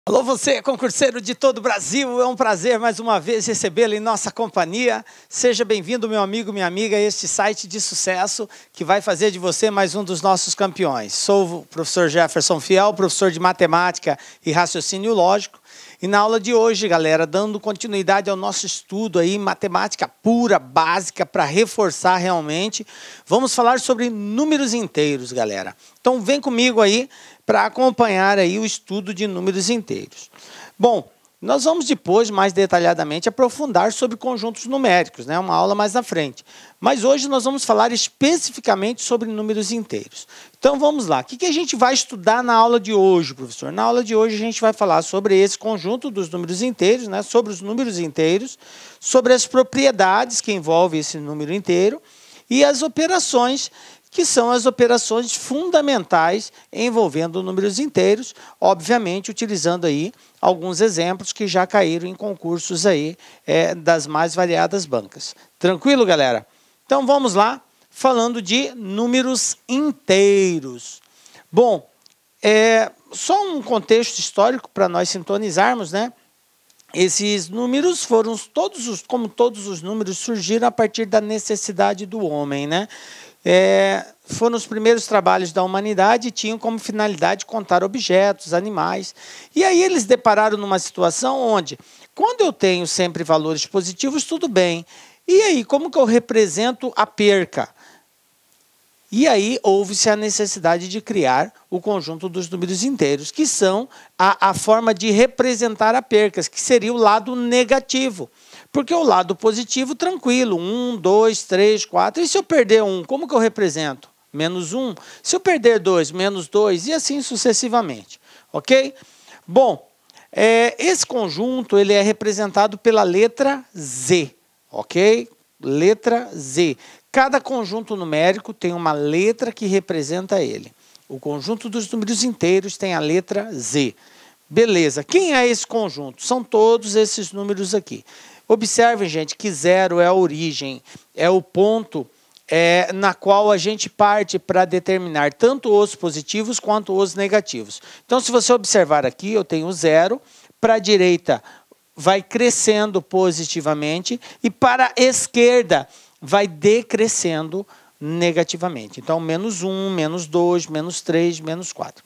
Alô você, concurseiro de todo o Brasil, é um prazer mais uma vez recebê-lo em nossa companhia. Seja bem-vindo, meu amigo, minha amiga, a este site de sucesso que vai fazer de você mais um dos nossos campeões. Sou o professor Jefferson Fiel, professor de matemática e raciocínio lógico. E na aula de hoje, galera, dando continuidade ao nosso estudo aí, matemática pura, básica, para reforçar realmente, vamos falar sobre números inteiros, galera. Então vem comigo aí para acompanhar aí o estudo de números inteiros. Bom, nós vamos depois, mais detalhadamente, aprofundar sobre conjuntos numéricos, né? Uma aula mais na frente. Mas hoje nós vamos falar especificamente sobre números inteiros. Então vamos lá. O que a gente vai estudar na aula de hoje, professor? Na aula de hoje a gente vai falar sobre esse conjunto dos números inteiros, né? Sobre os números inteiros, sobre as propriedades que envolvem esse número inteiro e as operações que são as operações fundamentais envolvendo números inteiros, obviamente utilizando aí alguns exemplos que já caíram em concursos aí das mais variadas bancas. Tranquilo, galera? Então vamos lá, falando de números inteiros. Bom, só um contexto histórico para nós sintonizarmos, né? Esses números foram como todos os números, surgiram a partir da necessidade do homem, né? Foram os primeiros trabalhos da humanidade e tinham como finalidade contar objetos, animais. E aí eles depararam numa situação onde, quando eu tenho sempre valores positivos, tudo bem. E aí, como que eu represento a perca? E aí houve-se a necessidade de criar o conjunto dos números inteiros, que são a forma de representar a perca, que seria o lado negativo. Porque o lado positivo, tranquilo, 1, 2, 3, 4. E se eu perder 1, como que eu represento? Menos 1. Se eu perder 2, menos 2, e assim sucessivamente. Ok? Bom, esse conjunto ele é representado pela letra Z. Ok? Letra Z. Cada conjunto numérico tem uma letra que representa ele. O conjunto dos números inteiros tem a letra Z. Beleza. Quem é esse conjunto? São todos esses números aqui. Observem, gente, que 0 é a origem, é o ponto na qual a gente parte para determinar tanto os positivos quanto os negativos. Então, se você observar aqui, eu tenho 0, para a direita vai crescendo positivamente e para a esquerda vai decrescendo negativamente. Então, menos 1, menos 2, menos 3, menos 4.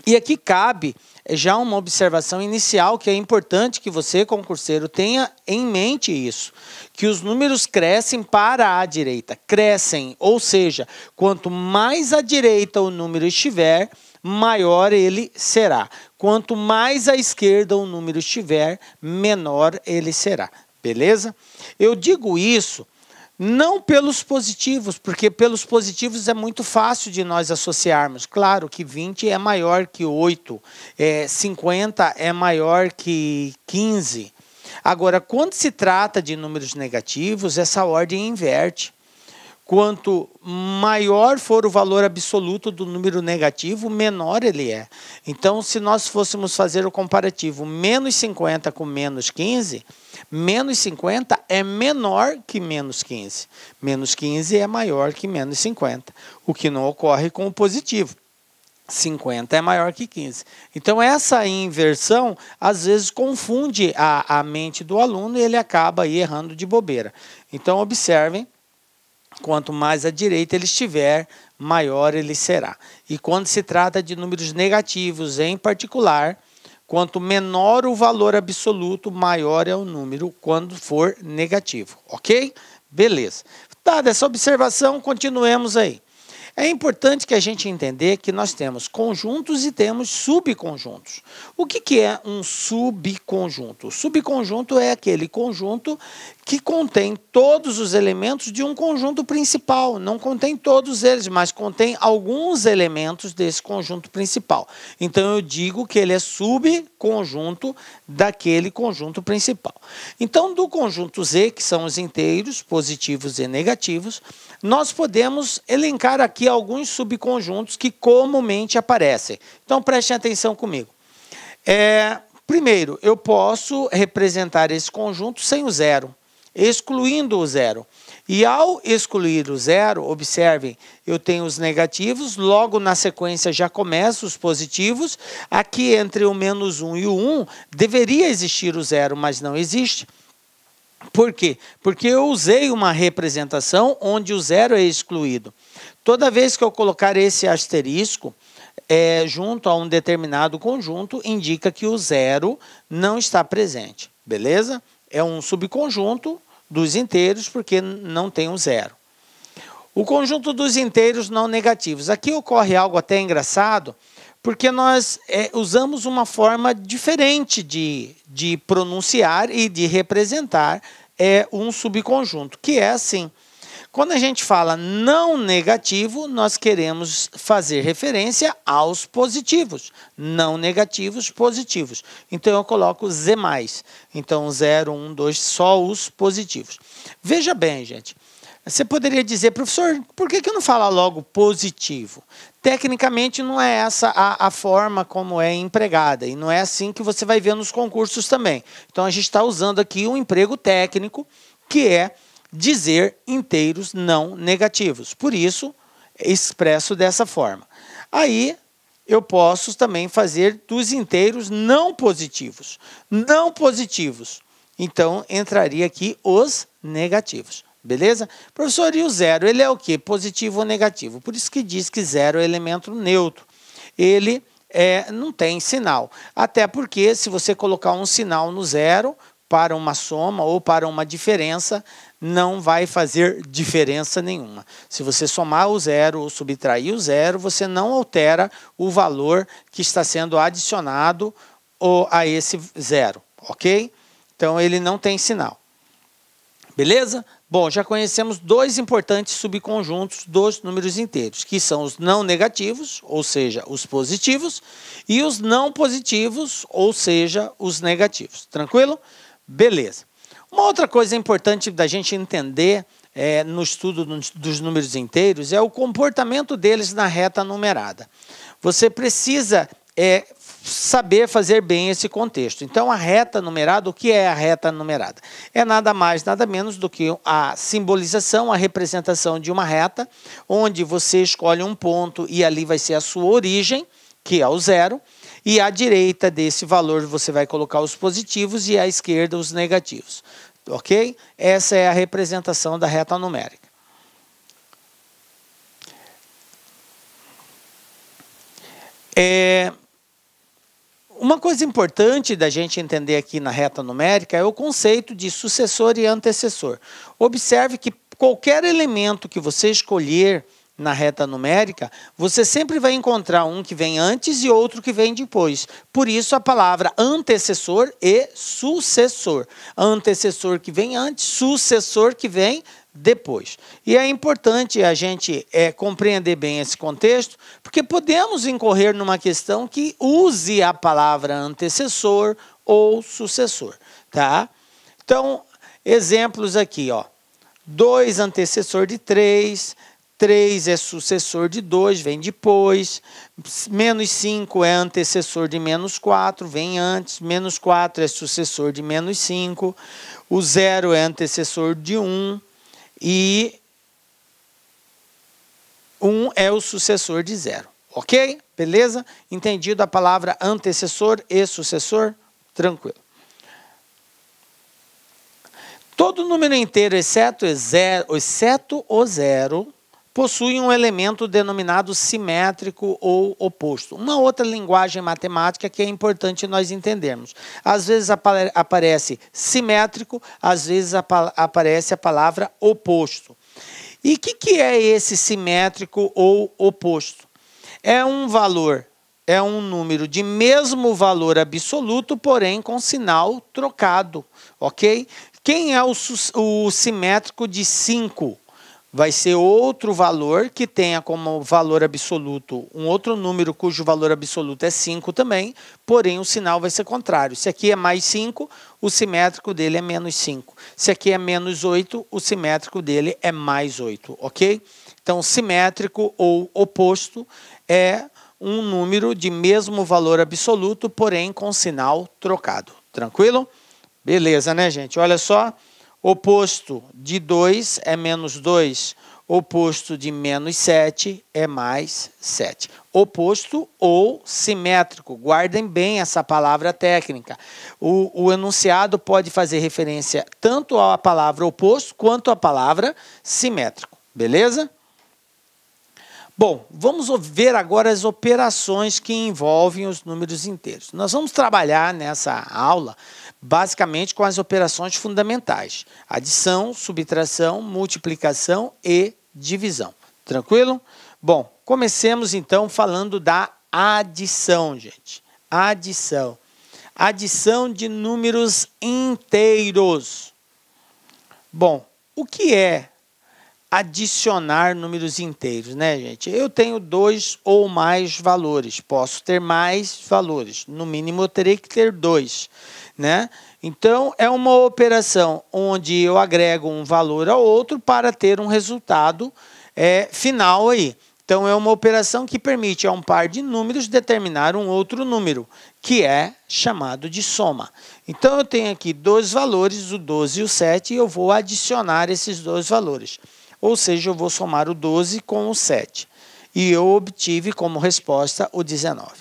E aqui cabe já uma observação inicial que é importante que você, concurseiro, tenha em mente isso, que os números crescem para a direita, crescem, ou seja, quanto mais à direita o número estiver, maior ele será. Quanto mais à esquerda o número estiver, menor ele será. Beleza? Eu digo isso não pelos positivos, porque pelos positivos é muito fácil de nós associarmos. Claro que 20 é maior que 8, 50 é maior que 15. Agora, quando se trata de números negativos, essa ordem inverte. Quanto maior for o valor absoluto do número negativo, menor ele é. Então, se nós fôssemos fazer o comparativo menos 50 com menos 15, menos 50 é menor que menos 15. Menos 15 é maior que menos 50, o que não ocorre com o positivo. 50 é maior que 15. Então, essa inversão, às vezes, confunde a mente do aluno e ele acaba aí errando de bobeira. Então, observem. Quanto mais à direita ele estiver, maior ele será. E quando se trata de números negativos em particular, quanto menor o valor absoluto, maior é o número quando for negativo. Ok? Beleza. Dada essa observação, continuemos aí. É importante que a gente entender que nós temos conjuntos e temos subconjuntos. O que é um subconjunto? O subconjunto é aquele conjunto que contém todos os elementos de um conjunto principal. Não contém todos eles, mas contém alguns elementos desse conjunto principal. Então, eu digo que ele é subconjunto daquele conjunto principal. Então, do conjunto Z, que são os inteiros, positivos e negativos, nós podemos elencar aqui alguns subconjuntos que comumente aparecem. Então, prestem atenção comigo. Primeiro, eu posso representar esse conjunto sem o 0. excluindo o zero. E ao excluir o zero, observem, eu tenho os negativos, logo na sequência já começam os positivos. Aqui entre o menos 1 e o 1 deveria existir o zero, mas não existe. Por quê? Porque eu usei uma representação onde o zero é excluído. Toda vez que eu colocar esse asterisco junto a um determinado conjunto, indica que o zero não está presente, beleza? É um subconjunto dos inteiros, porque não tem um zero. O conjunto dos inteiros não negativos. Aqui ocorre algo até engraçado, porque nós usamos uma forma diferente de pronunciar e de representar um subconjunto, que é assim. Quando a gente fala não negativo, nós queremos fazer referência aos positivos. Não negativos, positivos. Então, eu coloco Z+. Então, 0, 1, 2, só os positivos. Veja bem, gente. Você poderia dizer, professor, por que eu não falo logo positivo? Tecnicamente, não é essa a forma como é empregada. E não é assim que você vai ver nos concursos também. Então, a gente está usando aqui um emprego técnico, que é dizer inteiros não negativos. Por isso, expresso dessa forma. Aí, eu posso também fazer dos inteiros não positivos. Não positivos. Então, entraria aqui os negativos. Beleza? Professor, e o zero? Ele é o quê? Positivo ou negativo? Por isso que diz que zero é elemento neutro. Ele não tem sinal. Até porque, se você colocar um sinal no zero, para uma soma ou para uma diferença, não vai fazer diferença nenhuma. Se você somar o zero ou subtrair o zero, você não altera o valor que está sendo adicionado a esse zero, ok? Então, ele não tem sinal. Beleza? Bom, já conhecemos dois importantes subconjuntos dos números inteiros, que são os não negativos, ou seja, os positivos, e os não positivos, ou seja, os negativos. Tranquilo? Beleza. Uma outra coisa importante da gente entender no estudo dos números inteiros é o comportamento deles na reta numerada. Você precisa saber fazer bem esse contexto. Então, a reta numerada, o que é a reta numerada? É nada mais, nada menos do que a simbolização, a representação de uma reta, onde você escolhe um ponto e ali vai ser a sua origem, que é o zero, e à direita desse valor você vai colocar os positivos e à esquerda os negativos. Ok? Essa é a representação da reta numérica. Uma coisa importante da gente entender aqui na reta numérica é o conceito de sucessor e antecessor. Observe que qualquer elemento que você escolher na reta numérica, você sempre vai encontrar um que vem antes e outro que vem depois. Por isso a palavra antecessor e sucessor. Antecessor que vem antes, sucessor que vem depois. E é importante a gente compreender bem esse contexto, porque podemos incorrer numa questão que use a palavra antecessor ou sucessor, tá? Então, exemplos aqui, ó. 2 antecessor de 3, 3 é sucessor de 2, vem depois. Menos 5 é antecessor de menos 4, vem antes. Menos 4 é sucessor de menos 5. O 0 é antecessor de 1. E 1 é o sucessor de 0. Ok? Beleza? Entendido a palavra antecessor e sucessor? Tranquilo. Todo número inteiro, exceto o zero, possui um elemento denominado simétrico ou oposto. Uma outra linguagem matemática que é importante nós entendermos. Às vezes aparece simétrico, às vezes aparece a palavra oposto. E o que é esse simétrico ou oposto? É um valor, é um número de mesmo valor absoluto, porém com sinal trocado, ok? Quem é o simétrico de 5? Vai ser outro valor que tenha como valor absoluto um outro número cujo valor absoluto é 5 também, porém o sinal vai ser contrário. Se aqui é mais 5, o simétrico dele é menos 5. Se aqui é menos 8, o simétrico dele é mais 8, ok? Então, simétrico ou oposto é um número de mesmo valor absoluto, porém com sinal trocado. Tranquilo? Beleza, né, gente? Olha só. Oposto de 2 é menos 2. Oposto de menos 7 é mais 7. Oposto ou simétrico. Guardem bem essa palavra técnica. O enunciado pode fazer referência tanto à palavra oposto quanto à palavra simétrico. Beleza? Bom, vamos ver agora as operações que envolvem os números inteiros. Nós vamos trabalhar nessa aula basicamente com as operações fundamentais: adição, subtração, multiplicação e divisão. Tranquilo? Bom, comecemos então falando da adição, gente. Adição. Adição de números inteiros. Bom, o que é adicionar números inteiros, né, gente? Eu tenho 2 ou mais valores, posso ter mais valores, no mínimo eu terei que ter 2, né? Então, é uma operação onde eu agrego um valor ao outro para ter um resultado final aí. Então, é uma operação que permite a um par de números determinar um outro número, que é chamado de soma. Então, eu tenho aqui dois valores, o 12 e o 7, e eu vou adicionar esses dois valores. Ou seja, eu vou somar o 12 com o 7. E eu obtive como resposta o 19.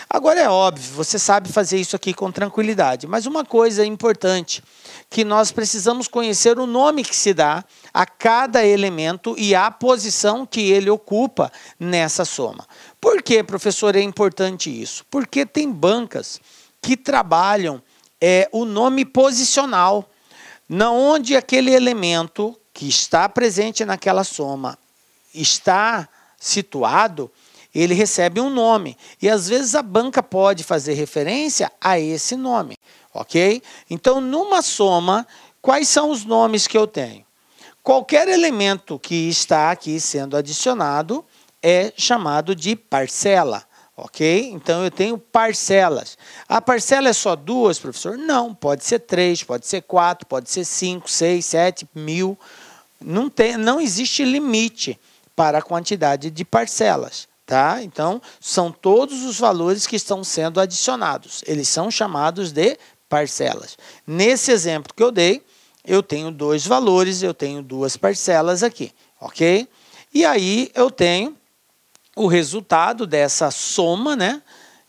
Agora é óbvio, você sabe fazer isso aqui com tranquilidade. Mas uma coisa importante, que nós precisamos conhecer o nome que se dá a cada elemento e a posição que ele ocupa nessa soma. Por que, professor, é importante isso? Porque tem bancas que trabalham o nome posicional, onde aquele elemento que está presente naquela soma está situado, ele recebe um nome. E às vezes a banca pode fazer referência a esse nome, ok? Então, numa soma, quais são os nomes que eu tenho? Qualquer elemento que está aqui sendo adicionado é chamado de parcela, ok? Então, eu tenho parcelas. A parcela é só 2, professor? Não, pode ser 3, pode ser 4, pode ser 5, 6, 7, 1000. Não existe limite para a quantidade de parcelas, tá? Então, são todos os valores que estão sendo adicionados. Eles são chamados de parcelas. Nesse exemplo que eu dei, eu tenho dois valores, eu tenho duas parcelas aqui, ok? E aí eu tenho o resultado dessa soma, né?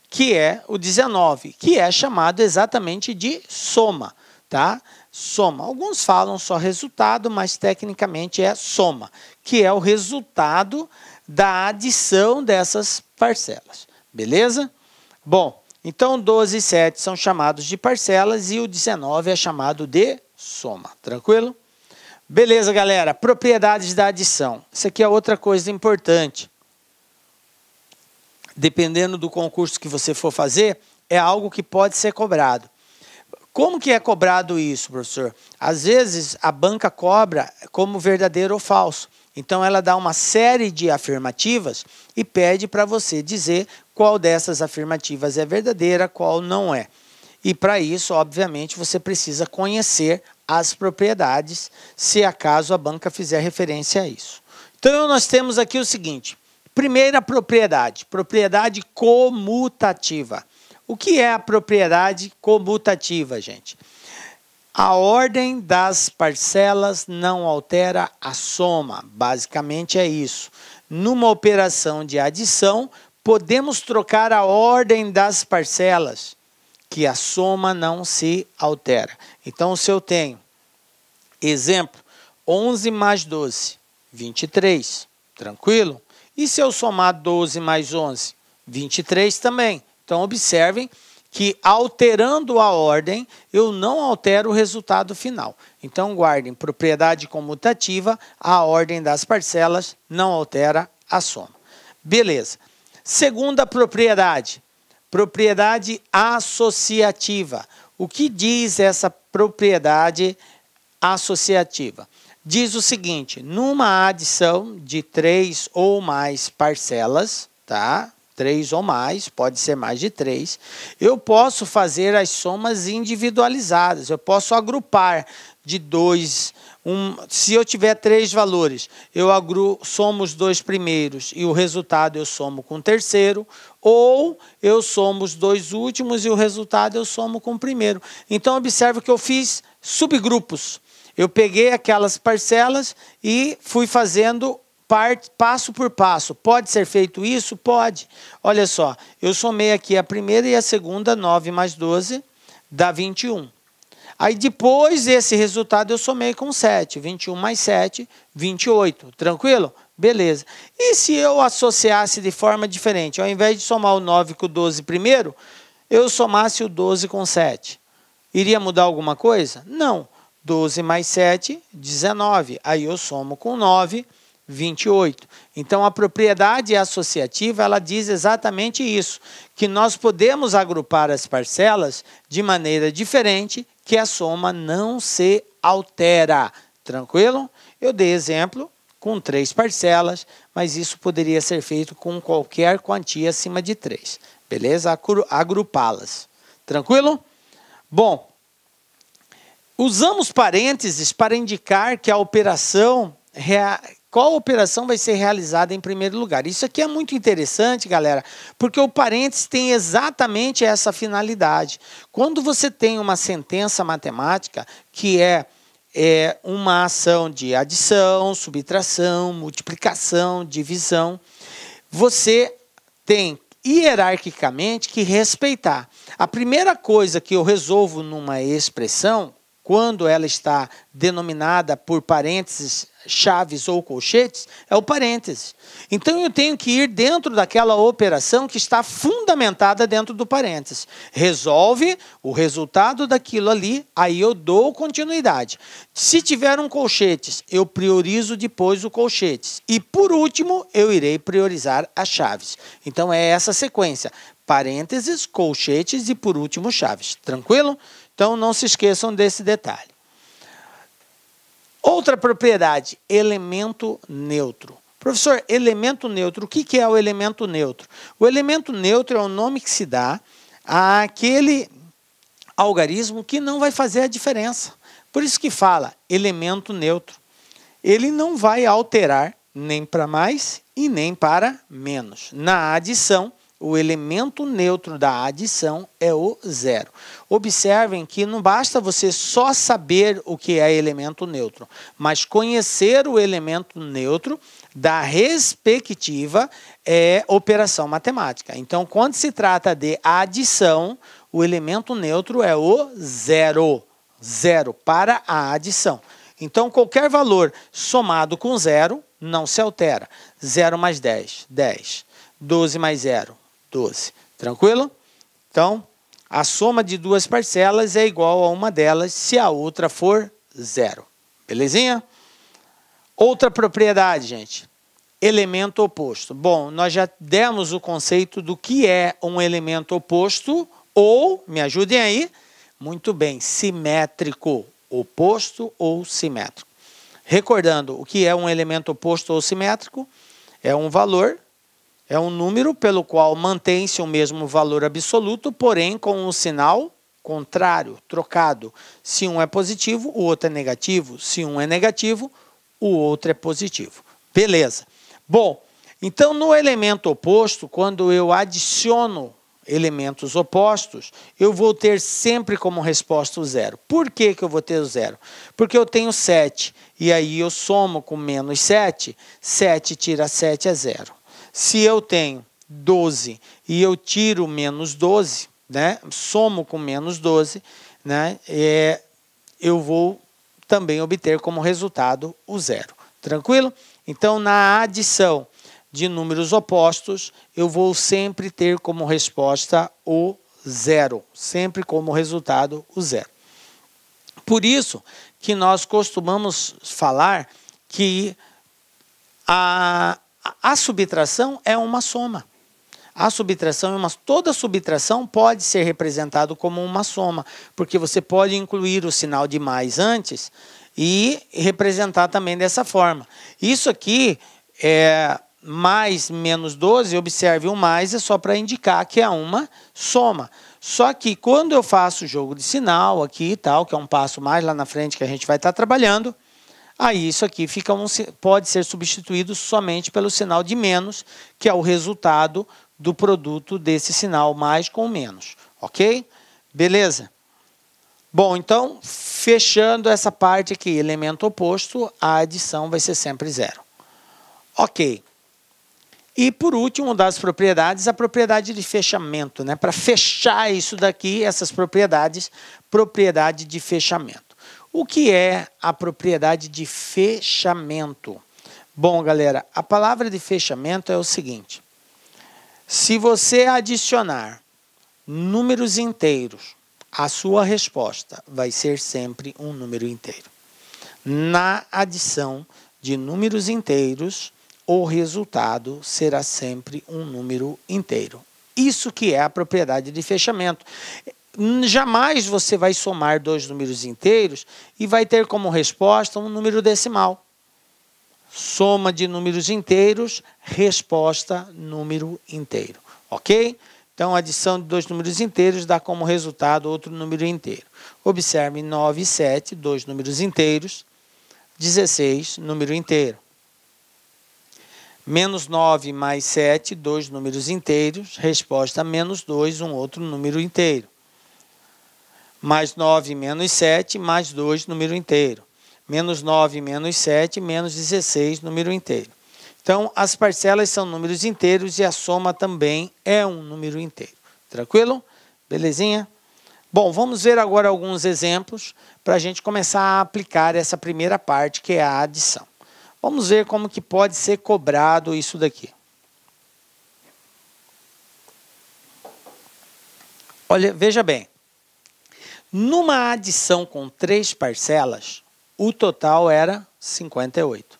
Que é o 19, que é chamado exatamente de soma, tá? Soma. Alguns falam só resultado, mas tecnicamente é soma, que é o resultado da adição dessas parcelas. Beleza? Bom, então 12 e 7 são chamados de parcelas e o 19 é chamado de soma. Tranquilo? Beleza, galera. Propriedades da adição. Isso aqui é outra coisa importante. Dependendo do concurso que você for fazer, é algo que pode ser cobrado. Como que é cobrado isso, professor? Às vezes, a banca cobra como verdadeiro ou falso. Então, ela dá uma série de afirmativas e pede para você dizer qual dessas afirmativas é verdadeira, qual não é. E, para isso, obviamente, você precisa conhecer as propriedades, se acaso a banca fizer referência a isso. Então, nós temos aqui o seguinte. Primeira propriedade, propriedade comutativa. O que é a propriedade comutativa, gente? A ordem das parcelas não altera a soma. Basicamente é isso. Numa operação de adição, podemos trocar a ordem das parcelas, que a soma não se altera. Então, se eu tenho, exemplo, 11 mais 12, 23, tranquilo? E se eu somar 12 mais 11, 23 também. Então, observem que alterando a ordem, eu não altero o resultado final. Então, guardem, propriedade comutativa, a ordem das parcelas não altera a soma. Beleza. Segunda propriedade, propriedade associativa. O que diz essa propriedade associativa? Diz o seguinte, numa adição de 3 ou mais parcelas, tá? 3 ou mais, pode ser mais de 3, eu posso fazer as somas individualizadas, eu posso agrupar de 2, se eu tiver 3 valores, eu somo os 2 primeiros e o resultado eu somo com o terceiro, ou eu somo os 2 últimos e o resultado eu somo com o primeiro. Então, observe que eu fiz subgrupos. Eu peguei aquelas parcelas e fui fazendo passo por passo. Pode ser feito isso? Pode. Olha só, eu somei aqui a primeira e a segunda, 9 mais 12, dá 21. Aí depois esse resultado eu somei com 7. 21 mais 7, 28. Tranquilo? Beleza. E se eu associasse de forma diferente? Ao invés de somar o 9 com o 12 primeiro, eu somasse o 12 com 7. Iria mudar alguma coisa? Não. 12 mais 7, 19. Aí eu somo com 9, 28. Então, a propriedade associativa, ela diz exatamente isso, que nós podemos agrupar as parcelas de maneira diferente, que a soma não se altera. Tranquilo? Eu dei exemplo com 3 parcelas, mas isso poderia ser feito com qualquer quantia acima de 3. Beleza? Agrupá-las. Tranquilo? Bom, usamos parênteses para indicar que a operação, qual operação vai ser realizada em primeiro lugar. Isso aqui é muito interessante, galera, porque o parênteses tem exatamente essa finalidade. Quando você tem uma sentença matemática, que é uma ação de adição, subtração, multiplicação, divisão, você tem hierarquicamente que respeitar. A primeira coisa que eu resolvo numa expressão, quando ela está denominada por parênteses, chaves ou colchetes, é o parêntese. Então, eu tenho que ir dentro daquela operação que está fundamentada dentro do parêntese. Resolve o resultado daquilo ali, aí eu dou continuidade. Se tiver um colchetes, eu priorizo depois o colchetes. E, por último, eu irei priorizar as chaves. Então, é essa sequência. Parênteses, colchetes e, por último, chaves. Tranquilo? Então, não se esqueçam desse detalhe. Outra propriedade, elemento neutro. Professor, elemento neutro, o que é o elemento neutro? O elemento neutro é o nome que se dá àquele algarismo que não vai fazer a diferença. Por isso que fala elemento neutro. Ele não vai alterar nem para mais e nem para menos. Na adição, o elemento neutro da adição é o zero. Observem que não basta você só saber o que é elemento neutro, mas conhecer o elemento neutro da respectiva operação matemática. Então, quando se trata de adição, o elemento neutro é o zero. Zero para a adição. Então, qualquer valor somado com zero não se altera. 0 mais 10, 10. 12 mais 0, 12. Tranquilo? Então, a soma de duas parcelas é igual a uma delas se a outra for zero. Belezinha? Outra propriedade, gente. Elemento oposto. Bom, nós já demos o conceito do que é um elemento oposto ou, me ajudem aí, muito bem, simétrico. Oposto ou simétrico. Recordando, o que é um elemento oposto ou simétrico? É um valor, é um número pelo qual mantém-se o mesmo valor absoluto, porém com um sinal contrário, trocado. Se um é positivo, o outro é negativo. Se um é negativo, o outro é positivo. Beleza. Bom, então no elemento oposto, quando eu adiciono elementos opostos, eu vou ter sempre como resposta o zero. Por que eu vou ter o zero? Porque eu tenho 7, e aí eu somo com menos 7, 7 tira 7 é zero. Se eu tenho 12 e eu tiro menos 12, né, somo com menos 12, né, eu vou também obter como resultado o zero. Tranquilo? Então, na adição de números opostos, eu vou sempre ter como resposta o zero. Sempre como resultado o zero. Por isso que nós costumamos falar que a subtração é uma soma. A subtração é uma... Toda subtração pode ser representada como uma soma, porque você pode incluir o sinal de mais antes e representar também dessa forma. Isso aqui é mais menos 12, observe, o mais é só para indicar que é uma soma. Só que quando eu faço o jogo de sinal aqui e tal, que é um passo mais lá na frente que a gente vai estar trabalhando, aí isso aqui fica pode ser substituído somente pelo sinal de menos, que é o resultado do produto desse sinal mais com menos. Ok? Beleza? Bom, então, fechando essa parte aqui, elemento oposto, a adição vai ser sempre zero. Ok. E por último, das propriedades, a propriedade de fechamento, né? Para fechar isso daqui, essas propriedades, propriedade de fechamento. O que é a propriedade de fechamento? Bom, galera, a palavra de fechamento é o seguinte. Se você adicionar números inteiros, a sua resposta vai ser sempre um número inteiro. Na adição de números inteiros, o resultado será sempre um número inteiro. Isso que é a propriedade de fechamento. Jamais você vai somar dois números inteiros e vai ter como resposta um número decimal. Soma de números inteiros, resposta número inteiro. Ok? Então, a adição de dois números inteiros dá como resultado outro número inteiro. Observe 9 e 7, dois números inteiros. 16, número inteiro. Menos 9 mais 7, dois números inteiros. Resposta menos 2, um outro número inteiro. Mais 9 menos 7, mais 2, número inteiro. Menos 9 menos 7, menos 16, número inteiro. Então, as parcelas são números inteiros e a soma também é um número inteiro. Tranquilo? Belezinha? Bom, vamos ver agora alguns exemplos para a gente começar a aplicar essa primeira parte, que é a adição. Vamos ver como que pode ser cobrado isso daqui. Olha, veja bem. Numa adição com 3 parcelas, o total era 58.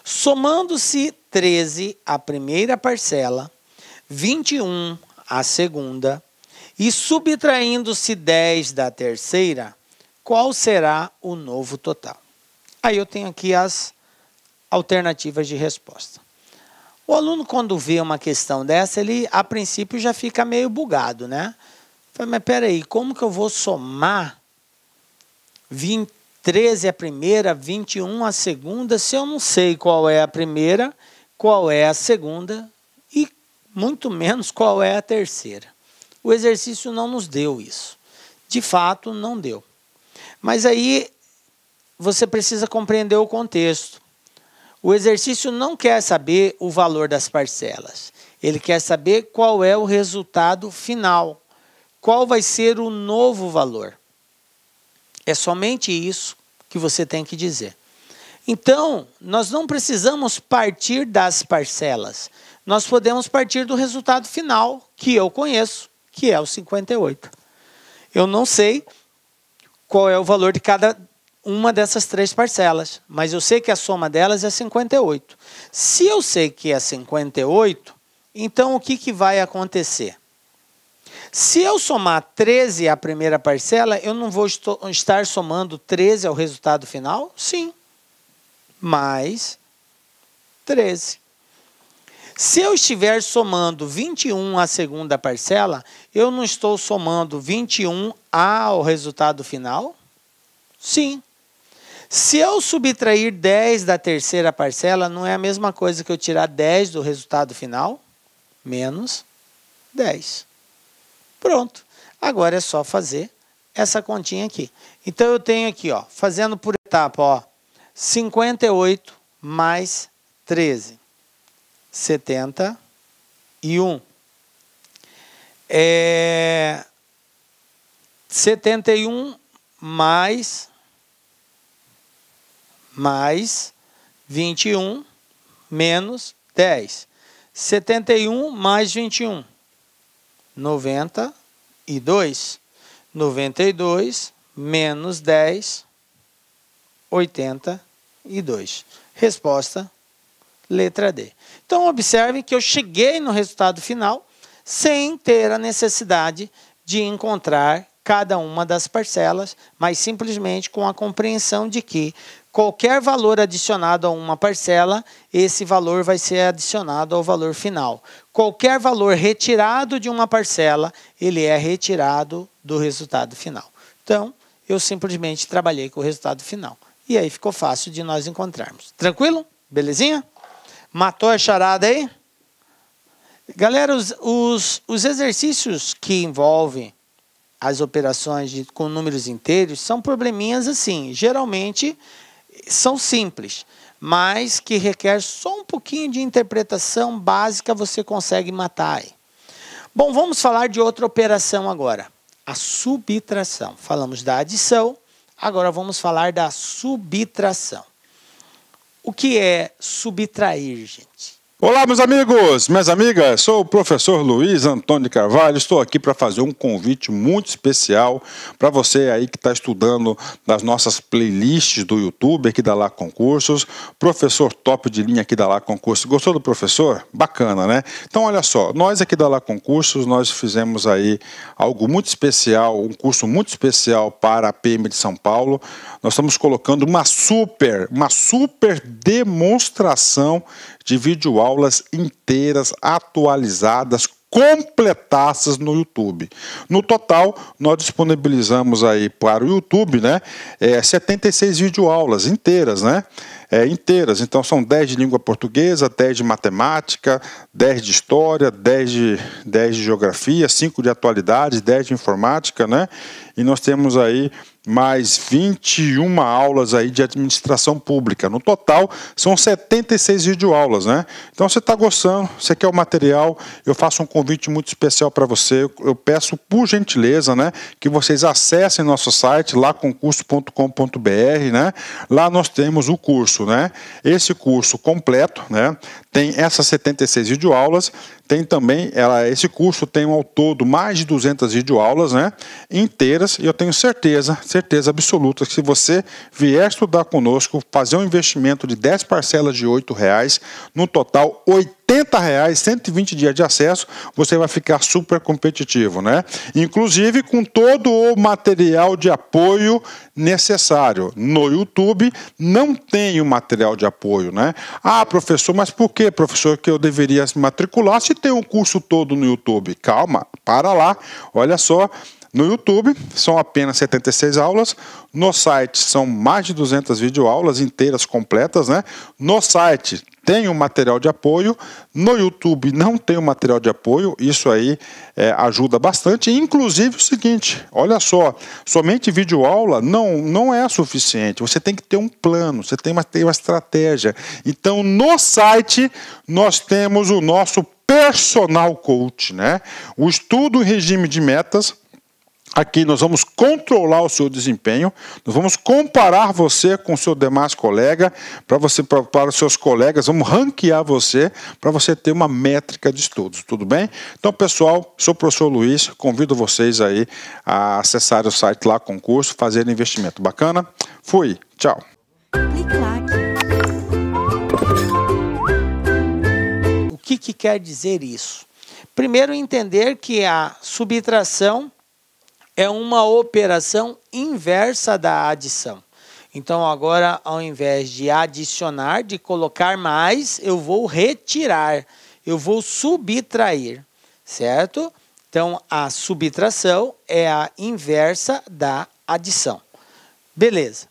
Somando-se 13 a primeira parcela, 21 a segunda, e subtraindo-se 10 da terceira, qual será o novo total? Aí eu tenho aqui as alternativas de resposta. O aluno, quando vê uma questão dessa, ele, a princípio, já fica meio bugado, né? Fala, mas peraí, como que eu vou somar 13 a primeira, 21 a segunda, se eu não sei qual é a primeira, qual é a segunda e muito menos qual é a terceira? O exercício não nos deu isso. De fato, não deu. Mas aí você precisa compreender o contexto. O exercício não quer saber o valor das parcelas. Ele quer saber qual é o resultado final. Qual vai ser o novo valor. É somente isso que você tem que dizer. Então, nós não precisamos partir das parcelas. Nós podemos partir do resultado final, que eu conheço, que é o 58. Eu não sei qual é o valor de cada uma dessas 3 parcelas, mas eu sei que a soma delas é 58. Se eu sei que é 58, então o que vai acontecer? Se eu somar 13 à primeira parcela, eu não vou estar somando 13 ao resultado final? Sim. Mais 13. Se eu estiver somando 21 à segunda parcela, eu não estou somando 21 ao resultado final? Sim. Se eu subtrair 10 da terceira parcela, não é a mesma coisa que eu tirar 10 do resultado final? Menos 10. Pronto. Agora é só fazer essa continha aqui. Então, eu tenho aqui, ó, fazendo por etapa, ó, 58 mais 13. 71. 71 mais 21 menos 10. 71 mais 21. 92. 92 menos 10. 82. Resposta, letra D. Então, observem que eu cheguei no resultado final sem ter a necessidade de encontrar cada uma das parcelas, mas simplesmente com a compreensão de que qualquer valor adicionado a uma parcela, esse valor vai ser adicionado ao valor final. Qualquer valor retirado de uma parcela, ele é retirado do resultado final. Então, eu simplesmente trabalhei com o resultado final. E aí ficou fácil de nós encontrarmos. Tranquilo? Belezinha? Matou a charada aí? Galera, os exercícios que envolvem as operações com números inteiros são probleminhas assim, geralmente são simples, mas que requer só um pouquinho de interpretação básica, você consegue matar aí. Bom, vamos falar de outra operação agora, a subtração. Falamos da adição, agora vamos falar da subtração. O que é subtrair, gente? Olá, meus amigos, minhas amigas, sou o professor Luiz Antônio de Carvalho, estou aqui para fazer um convite muito especial para você aí que está estudando nas nossas playlists do YouTube, aqui da Lá Concursos, professor top de linha aqui da Lá Concursos. Gostou do professor? Bacana, né? Então, olha só, nós aqui da Lá Concursos, nós fizemos aí algo muito especial, um curso muito especial para a PM de São Paulo. Nós estamos colocando uma super demonstração de videoaulas inteiras, atualizadas, completadas no YouTube. No total, nós disponibilizamos aí para o YouTube, né, 76 videoaulas inteiras, né? Inteiras, então são 10 de língua portuguesa, 10 de matemática, 10 de história, 10 de geografia, 5 de atualidades, 10 de informática, né? E nós temos aí mais 21 aulas aí de administração pública. No total, são 76 videoaulas, né? Então, você está gostando, você quer o material, eu faço um convite muito especial para você. Eu peço, por gentileza, né, que vocês acessem nosso site, laconcurso.com.br, né? Lá nós temos o curso, né? Esse curso completo, né? Tem essas 76 videoaulas, tem também, esse curso tem ao todo mais de 200 videoaulas, né, inteiras, e eu tenho certeza absoluta que se você vier estudar conosco, fazer um investimento de 10 parcelas de R$ 8,00, no total R$ 80,00, 120 dias de acesso, você vai ficar super competitivo, né? Inclusive com todo o material de apoio necessário. No YouTube não tem o material de apoio, né? Ah, professor, mas por que, professor, que eu deveria se matricular se tem um curso todo no YouTube? Calma, para lá, olha só. No YouTube são apenas 76 aulas, no site são mais de 200 videoaulas inteiras, completas, né? No site tem um material de apoio, no YouTube não tem um material de apoio, isso aí ajuda bastante. Inclusive o seguinte, olha só, somente videoaula não é suficiente, você tem que ter um plano, você tem que ter uma estratégia. Então no site nós temos o nosso personal coach, né? O estudo em regime de metas. Aqui nós vamos controlar o seu desempenho, nós vamos comparar você com o seu demais colega, para os seus colegas, vamos ranquear você, para você ter uma métrica de estudos, tudo bem? Então, pessoal, sou o professor Luiz, convido vocês aí a acessar o site Lá Concurso, fazer investimento. Bacana? Fui, tchau. O que quer dizer isso? Primeiro, entender que a subtração é uma operação inversa da adição. Então, agora, ao invés de adicionar, de colocar mais, eu vou retirar, eu vou subtrair, certo? Então, a subtração é a inversa da adição. Beleza.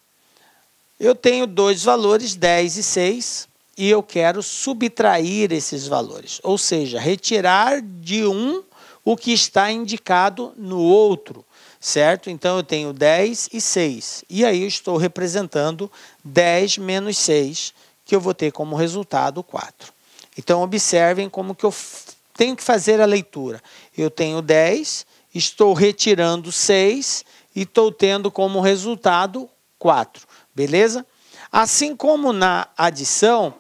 Eu tenho dois valores, 10 e 6, e eu quero subtrair esses valores, ou seja, retirar de um o que está indicado no outro. Certo? Então, eu tenho 10 e 6. E aí, eu estou representando 10 menos 6, que eu vou ter como resultado 4. Então, observem como que eu tenho que fazer a leitura. Eu tenho 10, estou retirando 6 e estou tendo como resultado 4. Beleza? Assim como na adição,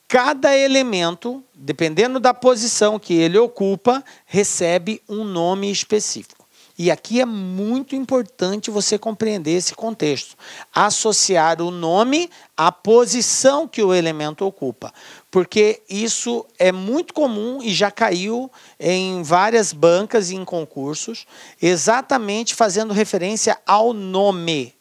cada elemento, dependendo da posição que ele ocupa, recebe um nome específico. E aqui é muito importante você compreender esse contexto. Associar o nome à posição que o elemento ocupa. Porque isso é muito comum e já caiu em várias bancas e em concursos, exatamente fazendo referência ao nome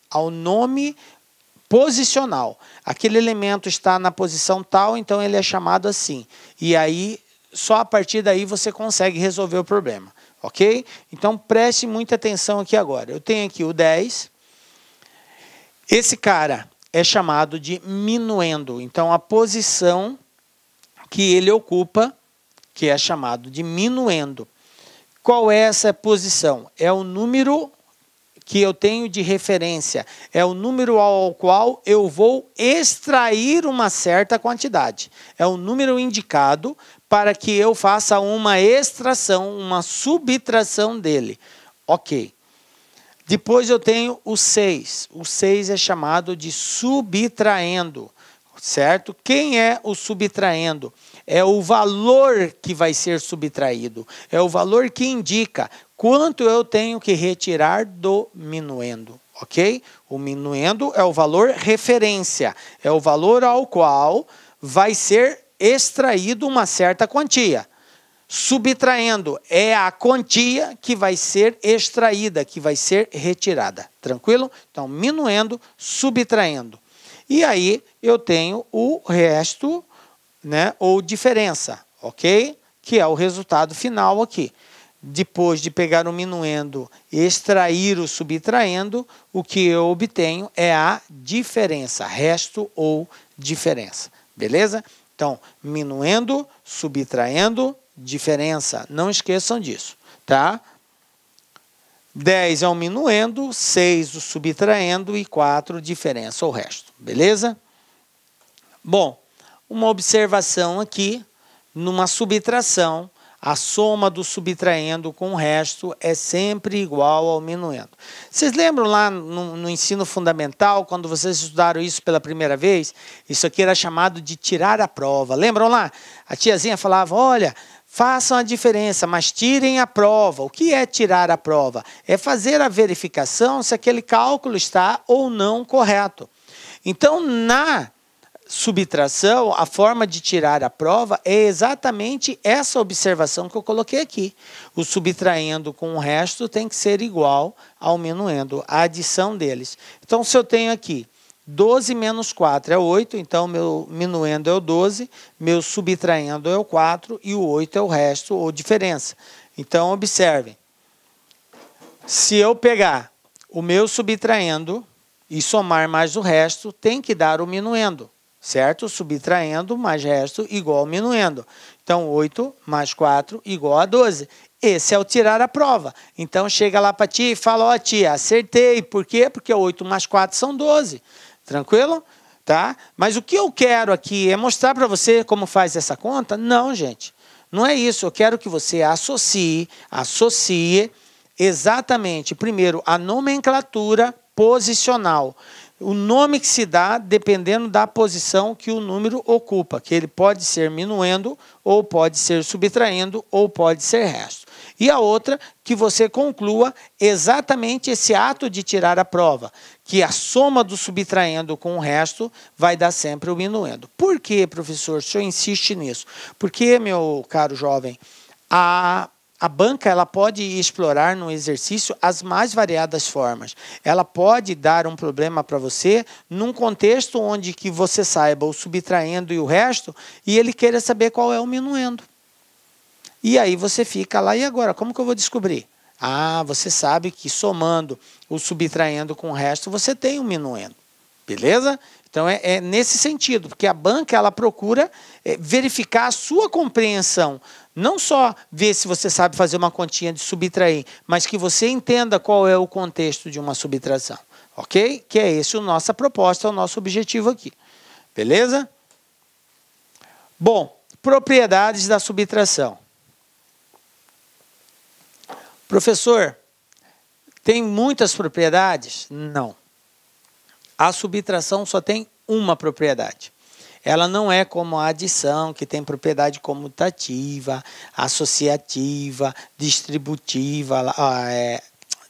posicional. Aquele elemento está na posição tal, então ele é chamado assim. E aí, só a partir daí você consegue resolver o problema. Ok? Então, preste muita atenção aqui agora. Eu tenho aqui o 10. Esse cara é chamado de minuendo. Então, a posição que ele ocupa, que é chamado de minuendo. Qual é essa posição? É o número que eu tenho de referência, é o número ao qual eu vou extrair uma certa quantidade. É o número indicado para que eu faça uma extração, uma subtração dele. Ok. Depois eu tenho o 6. O 6 é chamado de subtraindo, certo? Quem é o subtraindo? É o valor que vai ser subtraído. É o valor que indica quanto eu tenho que retirar do minuendo, ok? O minuendo é o valor referência. É o valor ao qual vai ser extraído uma certa quantia. Subtraindo é a quantia que vai ser extraída, que vai ser retirada. Tranquilo? Então, minuendo, subtraindo. E aí eu tenho o resto, né, ou diferença, ok? Que é o resultado final aqui. Depois de pegar o minuendo e extrair o subtraindo, o que eu obtenho é a diferença, resto ou diferença. Beleza? Então, minuendo, subtraindo, diferença. Não esqueçam disso, tá? 10 é o minuendo, 6 o subtraindo e 4 diferença ou resto. Beleza? Bom, uma observação aqui, numa subtração, a soma do subtraindo com o resto é sempre igual ao minuendo. Vocês lembram lá no ensino fundamental, quando vocês estudaram isso pela primeira vez? Isso aqui era chamado de tirar a prova. Lembram lá? A tiazinha falava, olha, façam a diferença, mas tirem a prova. O que é tirar a prova? É fazer a verificação se aquele cálculo está ou não correto. Então, na subtração, a forma de tirar a prova é exatamente essa observação que eu coloquei aqui. O subtraindo com o resto tem que ser igual ao minuendo, a adição deles. Então, se eu tenho aqui 12 menos 4 é 8, então meu minuendo é o 12, meu subtraindo é o 4 e o 8 é o resto ou diferença. Então, observem. Se eu pegar o meu subtraindo e somar mais o resto, tem que dar o minuendo. Certo? Subtraindo mais resto igual ao minuendo. Então, 8 mais 4 igual a 12. Esse é o tirar a prova. Então, chega lá para a tia e fala, ó tia, acertei. Por quê? Porque 8 mais 4 são 12. Tranquilo? Tá? Mas o que eu quero aqui é mostrar para você como faz essa conta? Não, gente. Não é isso. Eu quero que você associe exatamente, primeiro, a nomenclatura posicional. O nome que se dá dependendo da posição que o número ocupa, que ele pode ser minuendo, ou pode ser subtraindo, ou pode ser resto. E a outra, que você conclua exatamente esse ato de tirar a prova, que a soma do subtraindo com o resto vai dar sempre o minuendo. Por que, professor, o senhor insiste nisso? Porque, meu caro jovem, a banca ela pode explorar no exercício as mais variadas formas. Ela pode dar um problema para você num contexto onde que você saiba o subtraindo e o resto e ele queira saber qual é o minuendo. E aí você fica lá, e agora? Como que eu vou descobrir? Ah, você sabe que somando o subtraindo com o resto, você tem um minuendo. Beleza? Então é nesse sentido, porque a banca ela procura verificar a sua compreensão. Não só ver se você sabe fazer uma continha de subtrair, mas que você entenda qual é o contexto de uma subtração. Ok? Que é esse a nossa proposta, o nosso objetivo aqui. Beleza? Bom, propriedades da subtração. Professor, tem muitas propriedades? Não. A subtração só tem uma propriedade. Ela não é como a adição, que tem propriedade comutativa, associativa, distributiva,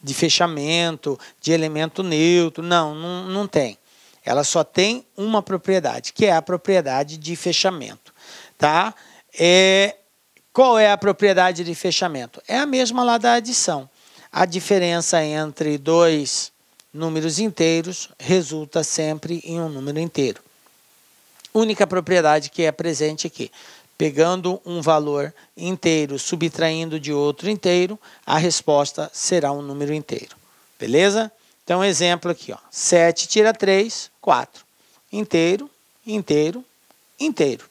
de fechamento, de elemento neutro. Não tem. Ela só tem uma propriedade, que é a propriedade de fechamento. Tá? Qual é a propriedade de fechamento? É a mesma lá da adição. A diferença entre dois números inteiros resulta sempre em um número inteiro. Única propriedade que é presente aqui. Pegando um valor inteiro, subtraindo de outro inteiro, a resposta será um número inteiro. Beleza? Então, exemplo aqui, ó. 7 tira 3, 4. Inteiro, inteiro, inteiro.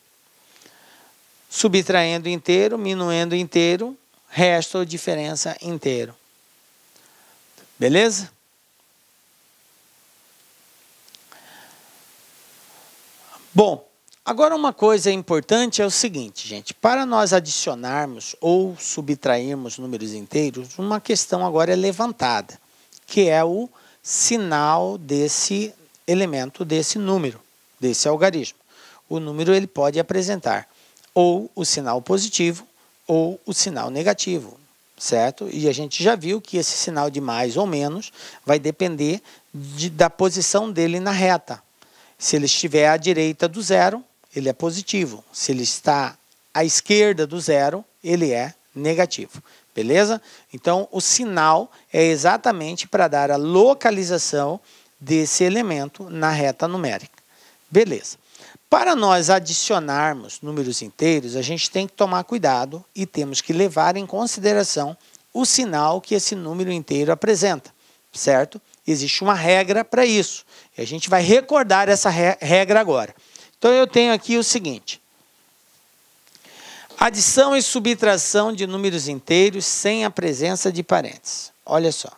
Subtraindo inteiro, minuendo inteiro, resto ou diferença inteiro. Beleza? Bom, agora uma coisa importante é o seguinte, gente. Para nós adicionarmos ou subtrairmos números inteiros, uma questão agora é levantada, que é o sinal desse elemento, desse número, desse algarismo. O número ele pode apresentar ou o sinal positivo ou o sinal negativo, certo? E a gente já viu que esse sinal de mais ou menos vai depender da posição dele na reta. Se ele estiver à direita do zero, ele é positivo. Se ele está à esquerda do zero, ele é negativo. Beleza? Então, o sinal é exatamente para dar a localização desse elemento na reta numérica. Beleza. Para nós adicionarmos números inteiros, a gente tem que tomar cuidado e temos que levar em consideração o sinal que esse número inteiro apresenta, certo? Existe uma regra para isso. E a gente vai recordar essa regra agora. Então, eu tenho aqui o seguinte. Adição e subtração de números inteiros sem a presença de parênteses. Olha só.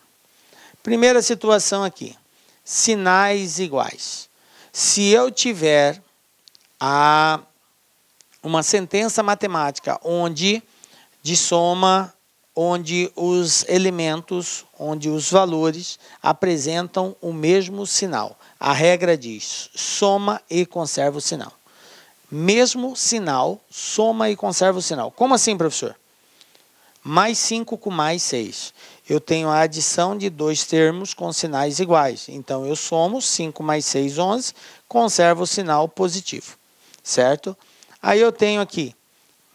Primeira situação aqui. Sinais iguais. Se eu tiver uma sentença matemática onde de soma, onde os elementos, onde os valores apresentam o mesmo sinal. A regra diz, soma e conserva o sinal. Mesmo sinal, soma e conserva o sinal. Como assim, professor? Mais 5 com mais 6. Eu tenho a adição de dois termos com sinais iguais. Então, eu somo 5 mais 6, 11, conservo o sinal positivo. Certo? Aí eu tenho aqui,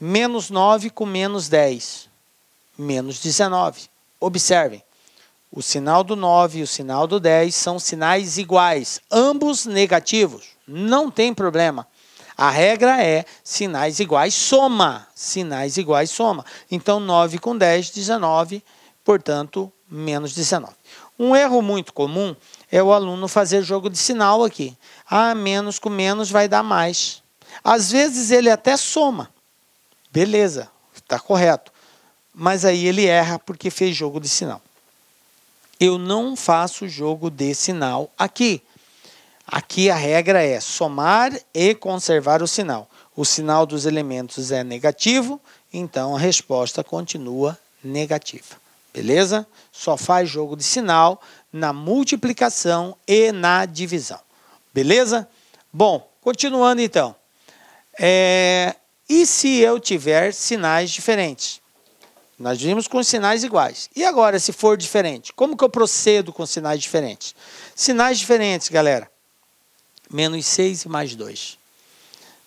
menos 9 com menos 10. Menos 19. Observem, o sinal do 9 e o sinal do 10 são sinais iguais, ambos negativos, não tem problema. A regra é sinais iguais soma, sinais iguais soma. Então 9 com 10, 19, portanto, menos 19. Um erro muito comum é o aluno fazer jogo de sinal aqui. Ah, menos com menos vai dar mais. Às vezes ele até soma, beleza, está correto. Mas aí ele erra porque fez jogo de sinal. Eu não faço jogo de sinal aqui. Aqui a regra é somar e conservar o sinal. O sinal dos elementos é negativo, então a resposta continua negativa. Beleza? Só faz jogo de sinal na multiplicação e na divisão. Beleza? Bom, continuando então. E se eu tiver sinais diferentes? Nós vimos com sinais iguais. E agora, se for diferente? Como que eu procedo com sinais diferentes? Sinais diferentes, galera. Menos 6 e mais 2.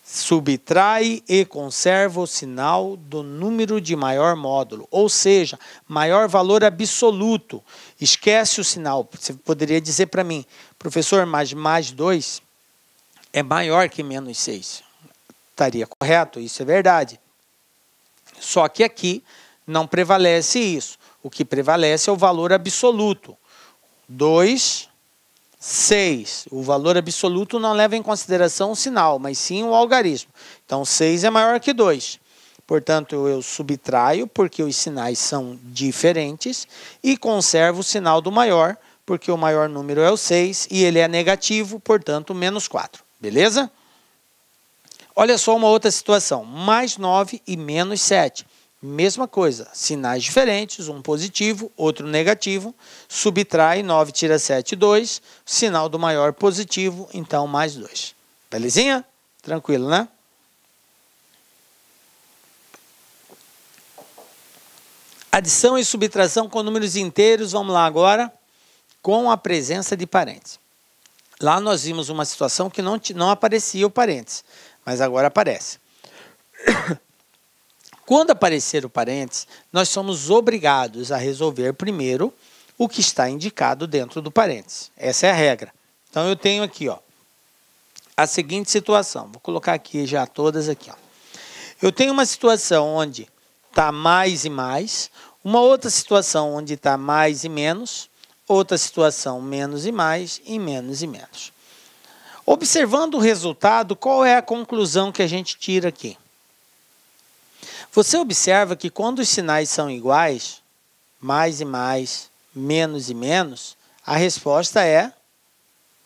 Subtrai e conserva o sinal do número de maior módulo. Ou seja, maior valor absoluto. Esquece o sinal. Você poderia dizer para mim, professor, mas mais 2 é maior que menos 6. Estaria correto? Isso é verdade. Só que aqui não prevalece isso. O que prevalece é o valor absoluto. 2, 6. O valor absoluto não leva em consideração o sinal, mas sim o algarismo. Então, 6 é maior que 2. Portanto, eu subtraio, porque os sinais são diferentes, e conservo o sinal do maior, porque o maior número é o 6, e ele é negativo, portanto, menos 4. Beleza? Olha só uma outra situação. Mais 9 e menos 7. Mesma coisa, sinais diferentes, um positivo, outro negativo, subtrai, 9 tira 7, 2, sinal do maior positivo, então mais 2. Belezinha? Tranquilo, né? Adição e subtração com números inteiros, vamos lá agora, com a presença de parênteses. Lá nós vimos uma situação que não aparecia o parênteses, mas agora aparece. Quando aparecer o parênteses, nós somos obrigados a resolver primeiro o que está indicado dentro do parênteses. Essa é a regra. Então, eu tenho aqui, ó, a seguinte situação. Vou colocar aqui já todas aqui, ó. Eu tenho uma situação onde está mais e mais, uma outra situação onde está mais e menos, outra situação menos e mais e menos e menos. Observando o resultado, qual é a conclusão que a gente tira aqui? Você observa que quando os sinais são iguais, mais e mais, menos e menos, a resposta é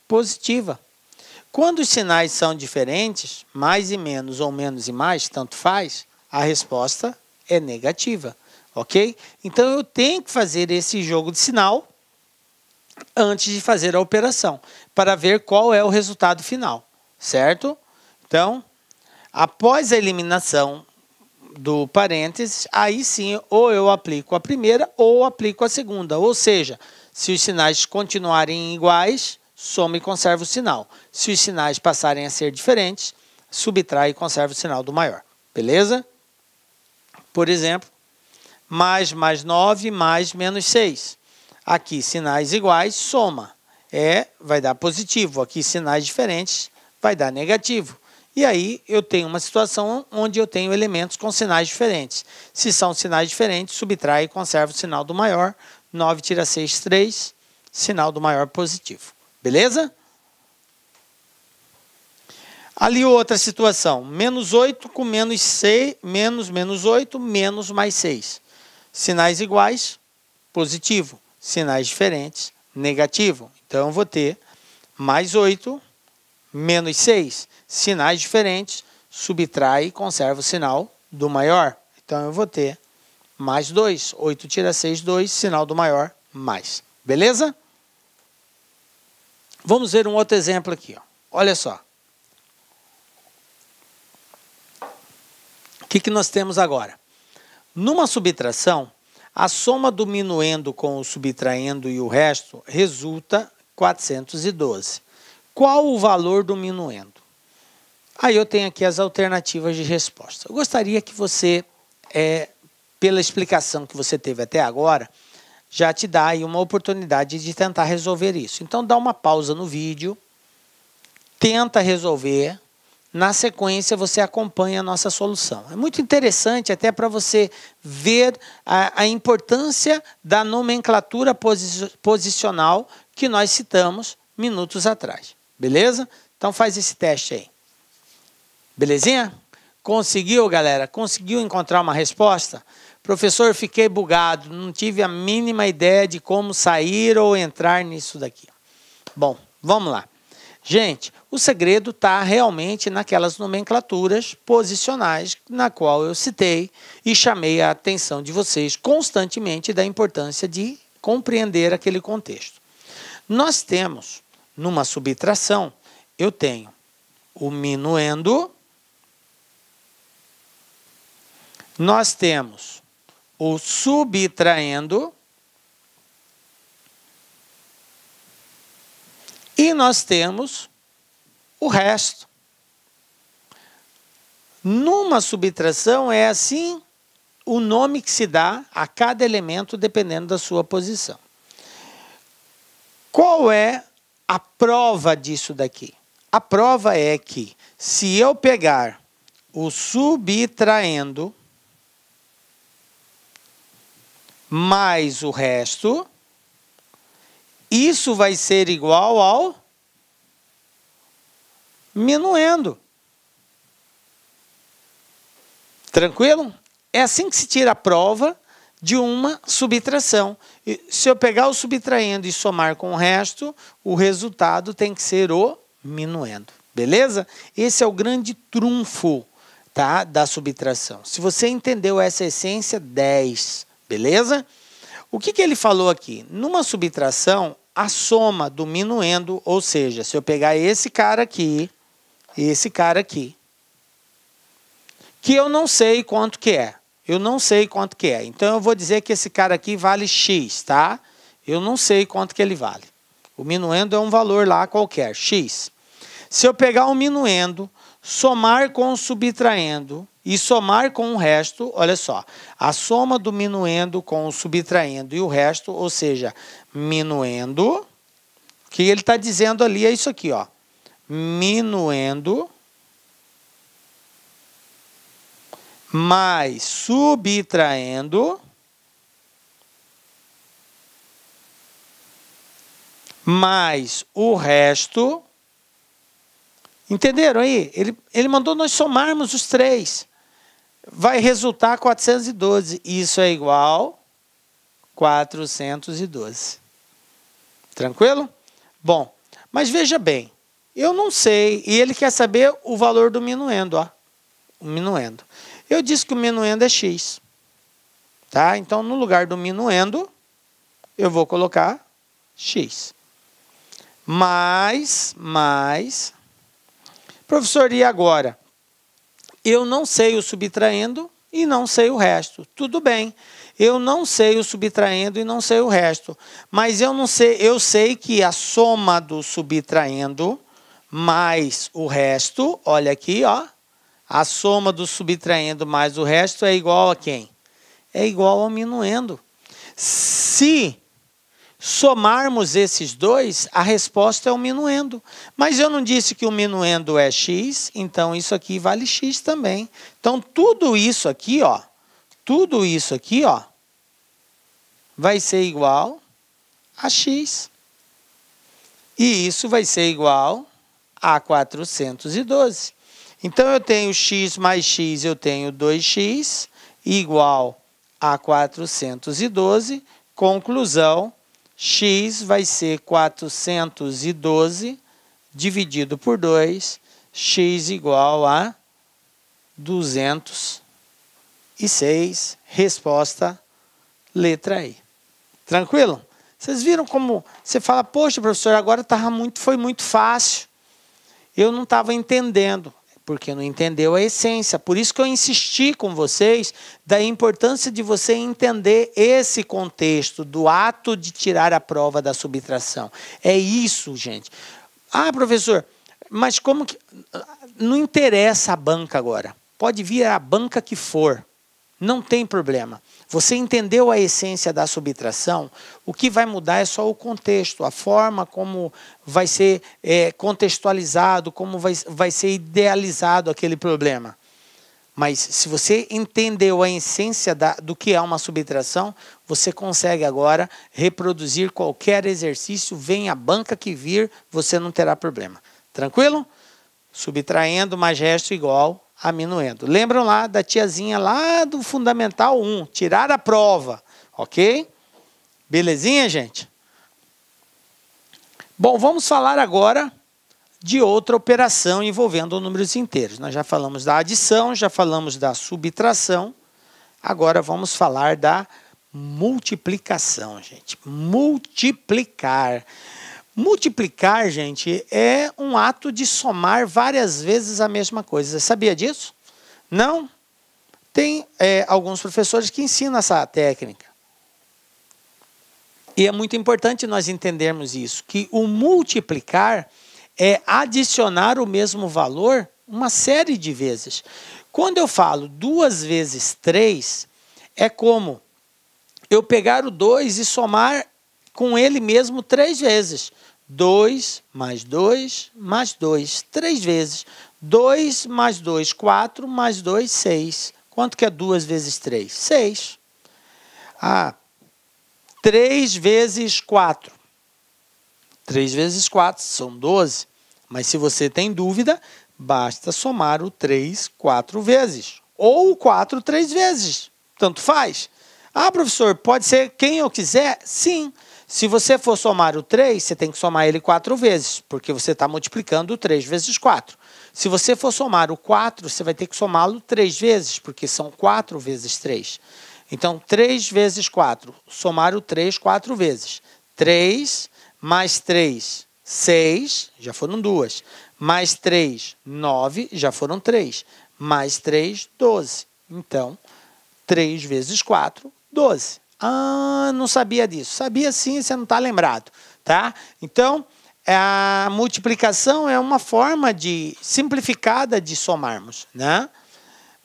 positiva. Quando os sinais são diferentes, mais e menos ou menos e mais, tanto faz, a resposta é negativa, ok? Então eu tenho que fazer esse jogo de sinal antes de fazer a operação, para ver qual é o resultado final, certo? Então, após a eliminação do parênteses, aí sim, ou eu aplico a primeira ou aplico a segunda. Ou seja, se os sinais continuarem iguais, soma e conserva o sinal. Se os sinais passarem a ser diferentes, subtrai e conserva o sinal do maior. Beleza? Por exemplo, mais 9 mais menos 6. Aqui, sinais iguais, soma. Vai dar positivo. Aqui, sinais diferentes, vai dar negativo. E aí, eu tenho uma situação onde eu tenho elementos com sinais diferentes. Se são sinais diferentes, subtrai e conserva o sinal do maior. 9 tira 6, 3. Sinal do maior positivo. Beleza? Ali outra situação. Menos 8 com menos 6, menos 8, menos mais 6. Sinais iguais, positivo. Sinais diferentes, negativo. Então, eu vou ter mais 8, menos 6. Sinais diferentes, subtrai e conserva o sinal do maior. Então, eu vou ter mais 2. 8 tira 6, 2. Sinal do maior, mais. Beleza? Vamos ver um outro exemplo aqui. Ó. Olha só. O que nós temos agora? Numa subtração, a soma do minuendo com o subtraindo e o resto resulta 412. Qual o valor do minuendo? Aí eu tenho aqui as alternativas de resposta. Eu gostaria que você, pela explicação que você teve até agora, já te dá aí uma oportunidade de tentar resolver isso. Então, dá uma pausa no vídeo, tenta resolver. Na sequência, você acompanha a nossa solução. É muito interessante até para você ver a importância da nomenclatura posicional que nós citamos minutos atrás. Beleza? Então, faz esse teste aí. Belezinha? Conseguiu, galera? Conseguiu encontrar uma resposta? Professor, fiquei bugado. Não tive a mínima ideia de como sair ou entrar nisso daqui. Bom, vamos lá. Gente, o segredo está realmente naquelas nomenclaturas posicionais na qual eu citei e chamei a atenção de vocês constantemente da importância de compreender aquele contexto. Nós temos, numa subtração, eu tenho o minuendo, nós temos o subtraindo e nós temos o resto. Numa subtração é assim o nome que se dá a cada elemento dependendo da sua posição. Qual é a prova disso daqui? A prova é que se eu pegar o subtraindo mais o resto, isso vai ser igual ao minuendo. Tranquilo? É assim que se tira a prova de uma subtração. Se eu pegar o subtraindo e somar com o resto, o resultado tem que ser o minuendo. Beleza? Esse é o grande trunfo, tá, da subtração. Se você entendeu essa essência, 10. Beleza? O que ele falou aqui? Numa subtração, a soma do minuendo, ou seja, se eu pegar esse cara aqui, que eu não sei quanto que é. Eu não sei quanto que é. Então, eu vou dizer que esse cara aqui vale X, tá? Eu não sei quanto que ele vale. O minuendo é um valor lá qualquer, X. Se eu pegar o minuendo, somar com o subtraindo e somar com o resto, olha só, a soma do minuendo com o subtraindo e o resto, ou seja, minuendo, o que ele está dizendo ali é isso aqui, ó. Minuendo mais subtraindo mais o resto. Entenderam aí? Ele mandou nós somarmos os três. vai resultar 412. Isso é igual a 412. Tranquilo? Bom, mas veja bem, eu não sei, e ele quer saber o valor do minuendo, ó. O minuendo. Eu disse que o minuendo é x. Tá? Então, no lugar do minuendo, eu vou colocar x. Mais, professor, e agora? Eu não sei o subtraindo e não sei o resto. Tudo bem. Eu não sei o subtraindo e não sei o resto. Mas eu sei que a soma do subtraindo mais o resto, olha aqui, ó. A soma do subtraindo mais o resto é igual a quem? É igual ao minuendo. Se somarmos esses dois, a resposta é o minuendo. Mas eu não disse que o minuendo é x, então isso aqui vale x também. Então tudo isso aqui, ó, vai ser igual a x. E isso vai ser igual a 412. Então eu tenho x mais x, eu tenho 2x igual a 412. Conclusão, x vai ser 412 dividido por 2, x igual a 206. Resposta, letra E. Tranquilo? Vocês viram como você fala, poxa, professor, agora foi muito fácil. Eu não estava entendendo, porque não entendeu a essência. Por isso que eu insisti com vocês da importância de você entender esse contexto do ato de tirar a prova da subtração. É isso, gente. Ah, professor, mas como que... Não interessa a banca agora. Pode vir a banca que for. Não tem problema. Você entendeu a essência da subtração? O que vai mudar é só o contexto, a forma como vai ser contextualizado, como vai ser idealizado aquele problema. Mas se você entendeu a essência do que é uma subtração, você consegue agora reproduzir qualquer exercício, venha a banca que vir, você não terá problema. Tranquilo? Subtraindo mais resto igual a minuendo. Lembram lá da tiazinha lá do Fundamental 1, tirar a prova, ok? Belezinha, gente? Bom, vamos falar agora de outra operação envolvendo números inteiros. Nós já falamos da adição, já falamos da subtração, agora vamos falar da multiplicação, gente. Multiplicar. Multiplicar, gente, é um ato de somar várias vezes a mesma coisa. Você sabia disso? Não? Tem alguns professores que ensinam essa técnica. E é muito importante nós entendermos isso, que o multiplicar é adicionar o mesmo valor uma série de vezes. Quando eu falo 2 vezes 3, é como eu pegar o 2 e somar com ele mesmo 3 vezes. 2 mais 2 mais 2, 3 vezes. 2 mais 2, 4 mais 2, 6. Quanto que é 2 vezes 3? 6. 3 vezes 4. 3 vezes 4 são 12. Mas se você tem dúvida, basta somar o 3 4 vezes. Ou o 4 3 vezes. Tanto faz. Ah, professor, pode ser quem eu quiser? Sim. Se você for somar o 3, você tem que somar ele 4 vezes, porque você está multiplicando o 3 vezes 4. Se você for somar o 4, você vai ter que somá-lo 3 vezes, porque são 4 vezes 3. Então, 3 vezes 4, somar o 3 4 vezes. 3 mais 3, 6, já foram 2. Mais 3, 9, já foram 3. Mais 3, 12. Então, 3 vezes 4, 12. Ah, não sabia disso. Sabia sim, você não está lembrado, tá? Então, a multiplicação é uma forma simplificada de somarmos, né?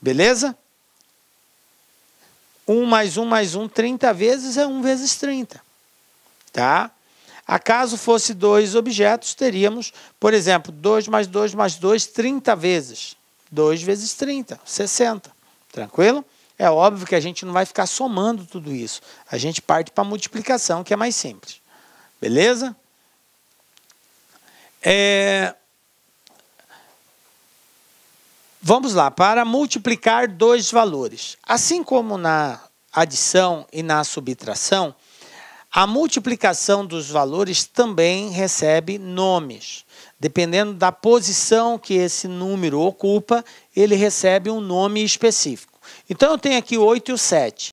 Beleza? 1 mais 1 mais 1, 30 vezes é 1 vezes 30, tá? Acaso fosse 2 objetos, teríamos, por exemplo, 2 mais 2 mais 2, 30 vezes. 2 vezes 30, 60. Tranquilo? É óbvio que a gente não vai ficar somando tudo isso. A gente parte para a multiplicação, que é mais simples. Beleza? Vamos lá, para multiplicar dois valores. Assim como na adição e na subtração, a multiplicação dos valores também recebe nomes. Dependendo da posição que esse número ocupa, ele recebe um nome específico. Então, eu tenho aqui 8 e o 7.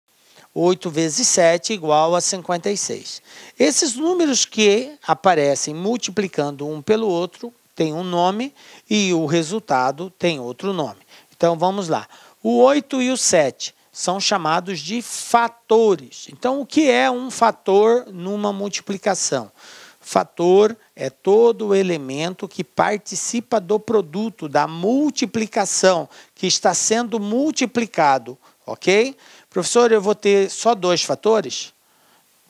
8 vezes 7 igual a 56. Esses números que aparecem multiplicando um pelo outro têm um nome e o resultado tem outro nome. Então, vamos lá. O 8 e o 7 são chamados de fatores. Então, o que é um fator numa multiplicação? Fator é todo elemento que participa do produto, da multiplicação, que está sendo multiplicado, ok? Professor, eu vou ter só 2 fatores?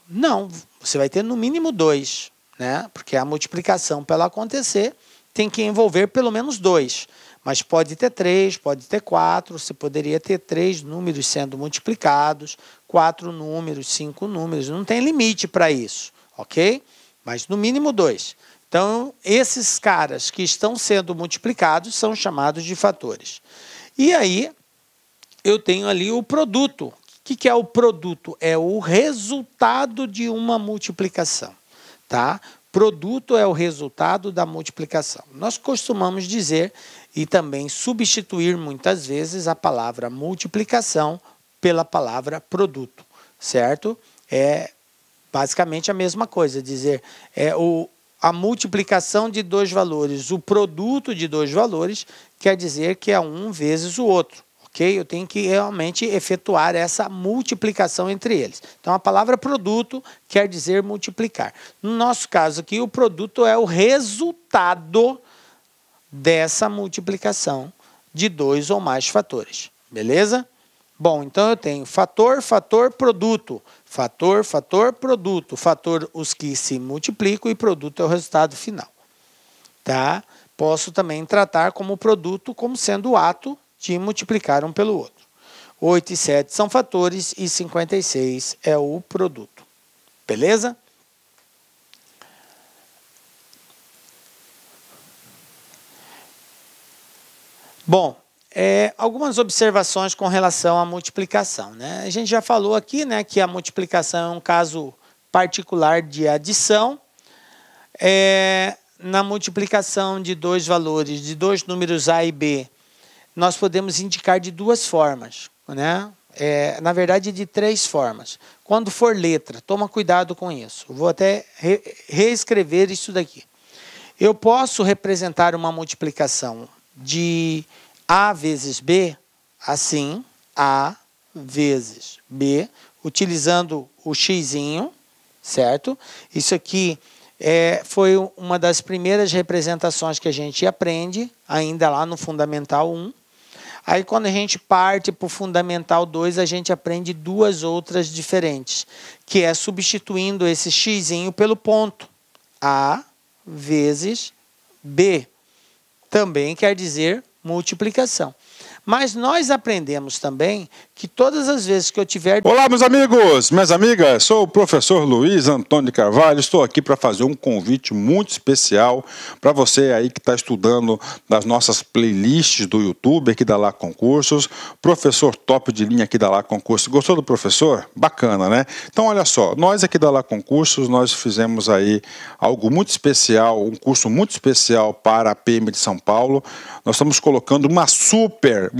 Não, você vai ter no mínimo 2, né? Porque a multiplicação, para ela acontecer, tem que envolver pelo menos 2. Mas pode ter 3, pode ter 4, você poderia ter 3 números sendo multiplicados, 4 números, 5 números, não tem limite para isso, ok? Mas no mínimo 2. Então, esses caras que estão sendo multiplicados são chamados de fatores. E aí, eu tenho ali o produto. O que é o produto? É o resultado de uma multiplicação, tá? Produto é o resultado da multiplicação. Nós costumamos dizer e também substituir muitas vezes a palavra multiplicação pela palavra produto, certo? É basicamente a mesma coisa, dizer a multiplicação de 2 valores, o produto de 2 valores, quer dizer que é um vezes o outro. Okay? Eu tenho que realmente efetuar essa multiplicação entre eles. Então, a palavra produto quer dizer multiplicar. No nosso caso aqui, o produto é o resultado dessa multiplicação de 2 ou mais fatores. Beleza? Bom, então eu tenho fator, fator, produto. Fator, fator, produto. Fator, os que se multiplicam, e produto é o resultado final. Tá? Posso também tratar como produto como sendo o ato de multiplicar um pelo outro. 8 e 7 são fatores e 56 é o produto. Beleza? Bom, algumas observações com relação à multiplicação, né? A gente já falou aqui, né, que a multiplicação é um caso particular de adição. Na multiplicação de 2 valores, de 2 números A e B, nós podemos indicar de 2 formas, né? Na verdade, de 3 formas. Quando for letra, toma cuidado com isso. Eu vou até reescrever isso daqui. Eu posso representar uma multiplicação de A vezes B, assim, A vezes B, utilizando o xizinho, certo? Isso aqui foi uma das primeiras representações que a gente aprende, ainda lá no Fundamental 1. Aí, quando a gente parte para o Fundamental 2, a gente aprende 2 outras diferentes, que é substituindo esse xizinho pelo ponto. A vezes B. Também quer dizer multiplicação. Mas nós aprendemos também que todas as vezes que eu tiver... Olá, meus amigos, minhas amigas, sou o professor Luiz Antônio de Carvalho, estou aqui para fazer um convite muito especial para você aí que está estudando nas nossas playlists do YouTube, aqui da Lá Concursos, professor top de linha aqui da Lá Concursos. Gostou do professor? Bacana, né? Então, olha só, nós aqui da Lá Concursos, nós fizemos aí algo muito especial, um curso muito especial para a PM de São Paulo. Nós estamos colocando uma super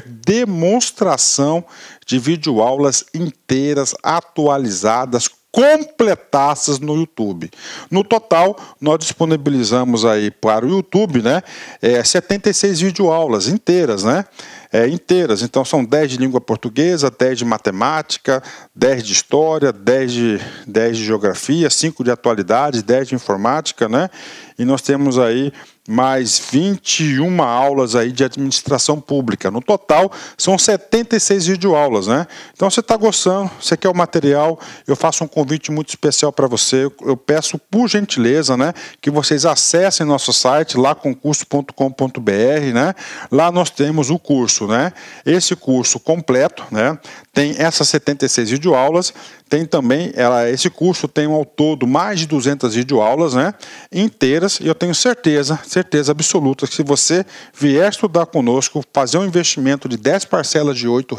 demonstração de videoaulas inteiras, atualizadas, completadas no YouTube. No total, nós disponibilizamos aí para o YouTube, né, 76 videoaulas inteiras, né? Inteiras. Então, são 10 de língua portuguesa, 10 de matemática, 10 de história, 10 de geografia, 5 de atualidades, 10 de informática, né? E nós temos aí mais 21 aulas aí de administração pública. No total, são 76 videoaulas, né? Então, você está gostando, você quer o material, eu faço um convite muito especial para você. Eu peço, por gentileza, né, que vocês acessem nosso site, laconcurso.com.br, né? Lá nós temos o curso, né? Esse curso completo, né? Tem essas 76 videoaulas, tem também, esse curso tem ao todo mais de 200 videoaulas, né, inteiras, e eu tenho certeza absoluta que se você vier estudar conosco, fazer um investimento de 10 parcelas de R$ 8,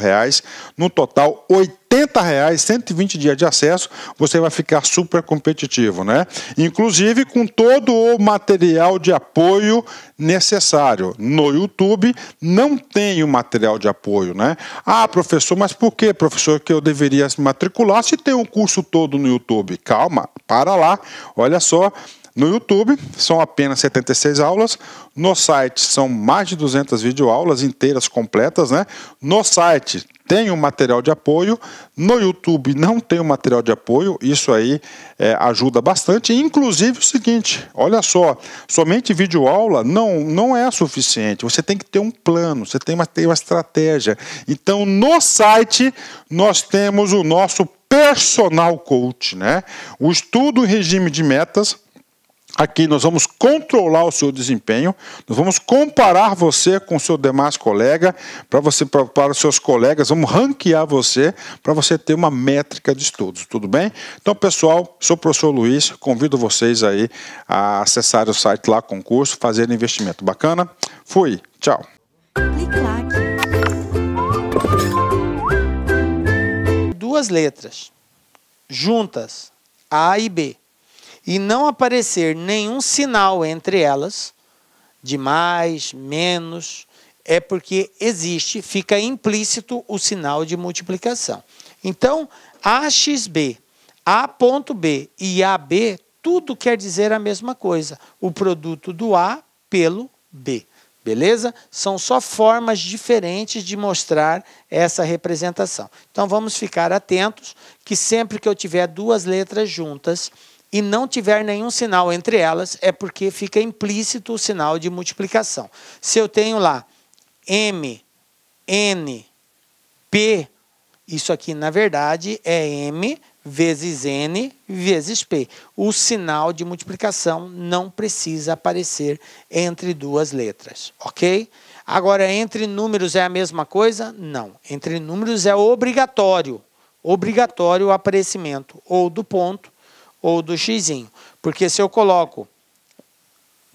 no total R$ 80, 120 dias de acesso, você vai ficar super competitivo, né? Inclusive com todo o material de apoio necessário. No YouTube não tem o material de apoio, né? Ah, professor, mas por que, professor, que eu deveria se matricular se tem um curso todo no YouTube? Calma, para lá, olha só. No YouTube são apenas 76 aulas, no site são mais de 200 videoaulas inteiras, completas, né? No site tem um material de apoio, no YouTube não tem um material de apoio, isso aí ajuda bastante. Inclusive o seguinte, olha só, somente videoaula não é suficiente, você tem que ter um plano, você tem que ter uma estratégia. Então no site nós temos o nosso personal coach, né? O estudo em regime de metas. Aqui nós vamos controlar o seu desempenho, nós vamos comparar você com o seu demais colega, para os seus colegas, vamos ranquear você, para você ter uma métrica de estudos, tudo bem? Então, pessoal, sou o professor Luiz, convido vocês aí a acessar o site lá, concurso, fazer investimento. Bacana? Fui, tchau. Duas letras juntas, A e B, e não aparecer nenhum sinal entre elas, de mais, menos, é porque fica implícito o sinal de multiplicação. Então, AXB, A.B e AB, tudo quer dizer a mesma coisa, o produto do A pelo B. Beleza? São só formas diferentes de mostrar essa representação. Então, vamos ficar atentos que sempre que eu tiver duas letras juntas, e não tiver nenhum sinal entre elas, é porque fica implícito o sinal de multiplicação. Se eu tenho lá M, N, P, isso aqui, na verdade, é M vezes N vezes P. O sinal de multiplicação não precisa aparecer entre duas letras, ok? Agora, entre números é a mesma coisa? Não. Entre números é obrigatório o aparecimento ou do ponto ou do xizinho. Porque se eu coloco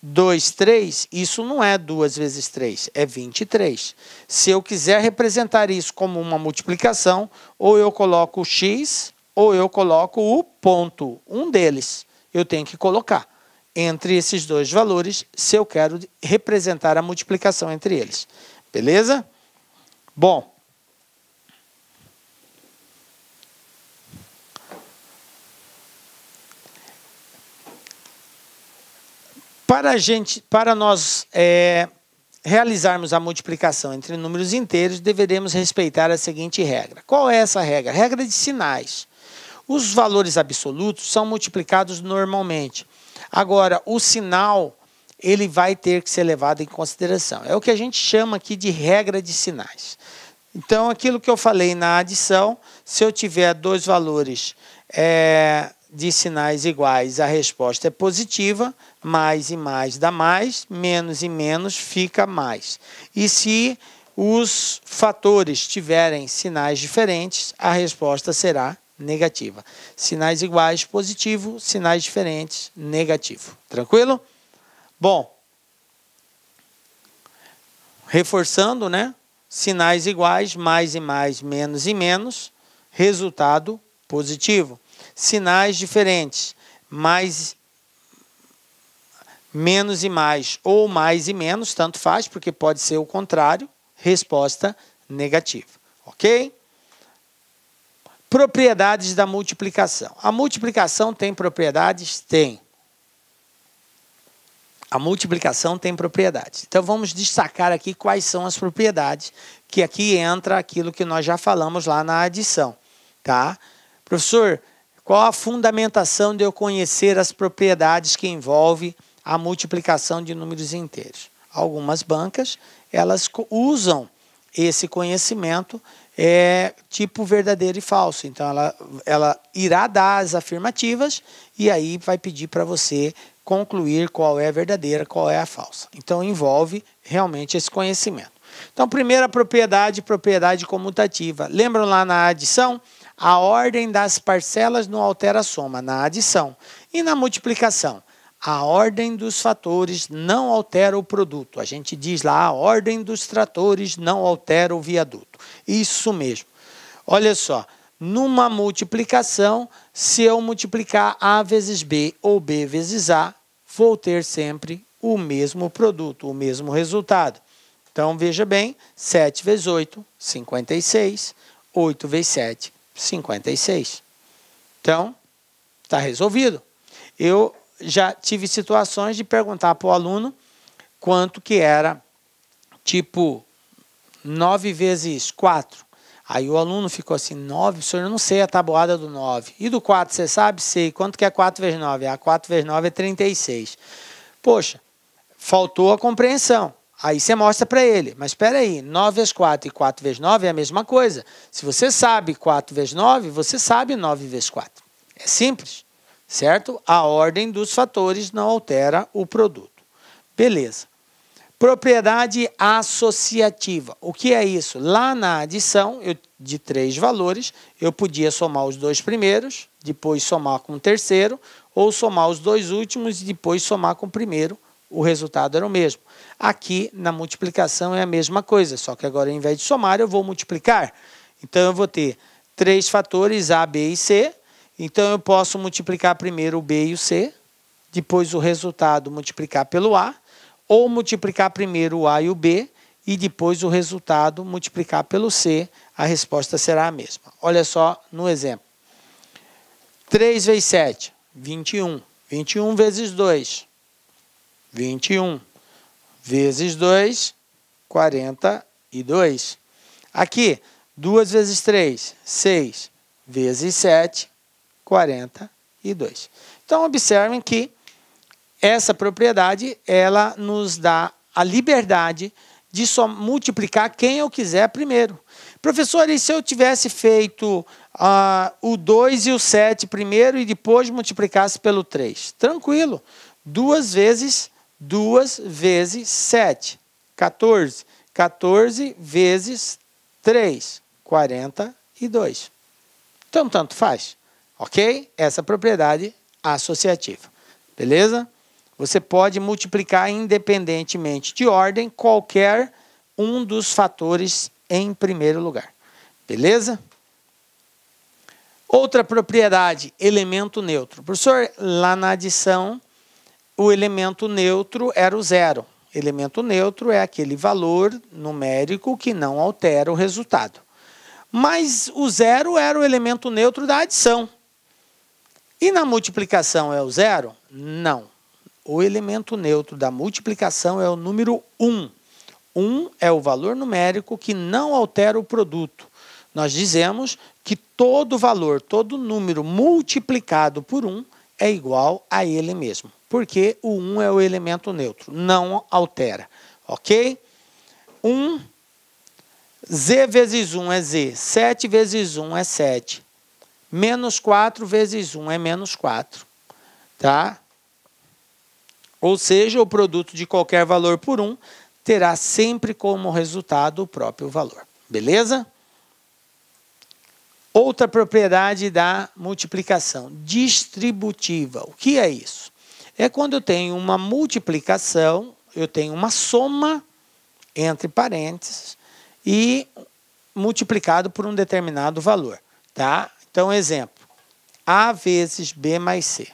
2, 3, isso não é 2 vezes 3, é 23. Se eu quiser representar isso como uma multiplicação, ou eu coloco o x, ou eu coloco o ponto. Um deles eu tenho que colocar entre esses dois valores, se eu quero representar a multiplicação entre eles. Beleza? Bom, para nós realizarmos a multiplicação entre números inteiros, deveremos respeitar a seguinte regra. Qual é essa regra? Regra de sinais. Os valores absolutos são multiplicados normalmente. Agora, o sinal, ele vai ter que ser levado em consideração. É o que a gente chama aqui de regra de sinais. Então, aquilo que eu falei na adição, se eu tiver dois valores de sinais iguais, a resposta é positiva, mais e mais dá mais, menos e menos fica mais. E se os fatores tiverem sinais diferentes, a resposta será negativa. Sinais iguais, positivo, sinais diferentes, negativo. Tranquilo? Bom, reforçando, né? Sinais iguais, mais e mais, menos e menos, resultado positivo. Sinais diferentes, menos e mais, ou mais e menos, tanto faz, porque pode ser o contrário, resposta negativa. Ok? Propriedades da multiplicação. A multiplicação tem propriedades? Tem. A multiplicação tem propriedades. Então, vamos destacar aqui quais são as propriedades, que aqui entra aquilo que nós já falamos lá na adição. Tá? Professor, qual a fundamentação de eu conhecer as propriedades que envolvem a multiplicação de números inteiros? Algumas bancas, elas usam esse conhecimento tipo verdadeiro e falso. Então, ela irá dar as afirmativas e aí vai pedir para você concluir qual é a verdadeira, qual é a falsa. Então, envolve realmente esse conhecimento. Então, primeira propriedade comutativa. Lembram lá na adição? A ordem das parcelas não altera a soma na adição. E na multiplicação, a ordem dos fatores não altera o produto. A gente diz lá, a ordem dos tratores não altera o viaduto. Isso mesmo. Olha só, numa multiplicação, se eu multiplicar A vezes B ou B vezes A, vou ter sempre o mesmo produto, o mesmo resultado. Então, veja bem, 7 vezes 8, 56. 8 vezes 7, 56. Então, está resolvido. Eu já tive situações de perguntar para o aluno quanto que era, tipo, 9 vezes 4. Aí o aluno ficou assim, 9, professor, eu não sei a tabuada do 9. E do 4, você sabe? Sei. Quanto que é 4 vezes 9? Ah, 4 vezes 9 é 36. Poxa, faltou a compreensão. Aí você mostra para ele, mas espera aí, 9 vezes 4 e 4 vezes 9 é a mesma coisa. Se você sabe 4 vezes 9, você sabe 9 vezes 4. É simples, certo? A ordem dos fatores não altera o produto. Beleza. Propriedade associativa. O que é isso? Lá na adição de 3 valores, eu podia somar os 2 primeiros, depois somar com o terceiro, ou somar os 2 últimos e depois somar com o primeiro. O resultado era o mesmo. Aqui, na multiplicação, é a mesma coisa, só que agora, ao invés de somar, eu vou multiplicar. Então, eu vou ter 3 fatores, A, B e C. Então, eu posso multiplicar primeiro o B e o C, depois o resultado multiplicar pelo A, ou multiplicar primeiro o A e o B, e depois o resultado multiplicar pelo C. A resposta será a mesma. Olha só no exemplo. 3 vezes 7, 21. 21 vezes 2. 21 vezes 2, 42. Aqui, 2 vezes 3, 6 vezes 7, 42. Então, observem que essa propriedade, ela nos dá a liberdade de só multiplicar quem eu quiser primeiro. Professor, e se eu tivesse feito o 2 e o 7 primeiro e depois multiplicasse pelo 3? Tranquilo. 2 vezes 7, 14. 14 vezes 3, 42. Então, tanto faz. Ok? Essa é a propriedade associativa. Beleza? Você pode multiplicar independentemente de ordem qualquer um dos fatores em primeiro lugar. Beleza? Outra propriedade, elemento neutro. Professor, lá na adição, o elemento neutro era o zero. Elemento neutro é aquele valor numérico que não altera o resultado. Mas o zero era o elemento neutro da adição. E na multiplicação é o zero? Não. O elemento neutro da multiplicação é o número 1. 1 é o valor numérico que não altera o produto. Nós dizemos que todo valor, todo número multiplicado por 1 é igual a ele mesmo. Porque o 1 é o elemento neutro, não altera. Ok? 1, z vezes 1 é z, 7 vezes 1 é 7. Menos 4 vezes 1 é menos 4. Tá? Ou seja, o produto de qualquer valor por 1 terá sempre como resultado o próprio valor. Beleza? Outra propriedade da multiplicação, distributiva. O que é isso? É quando eu tenho uma multiplicação, eu tenho uma soma entre parênteses e multiplicado por um determinado valor. Tá? Então, exemplo, A vezes B mais C.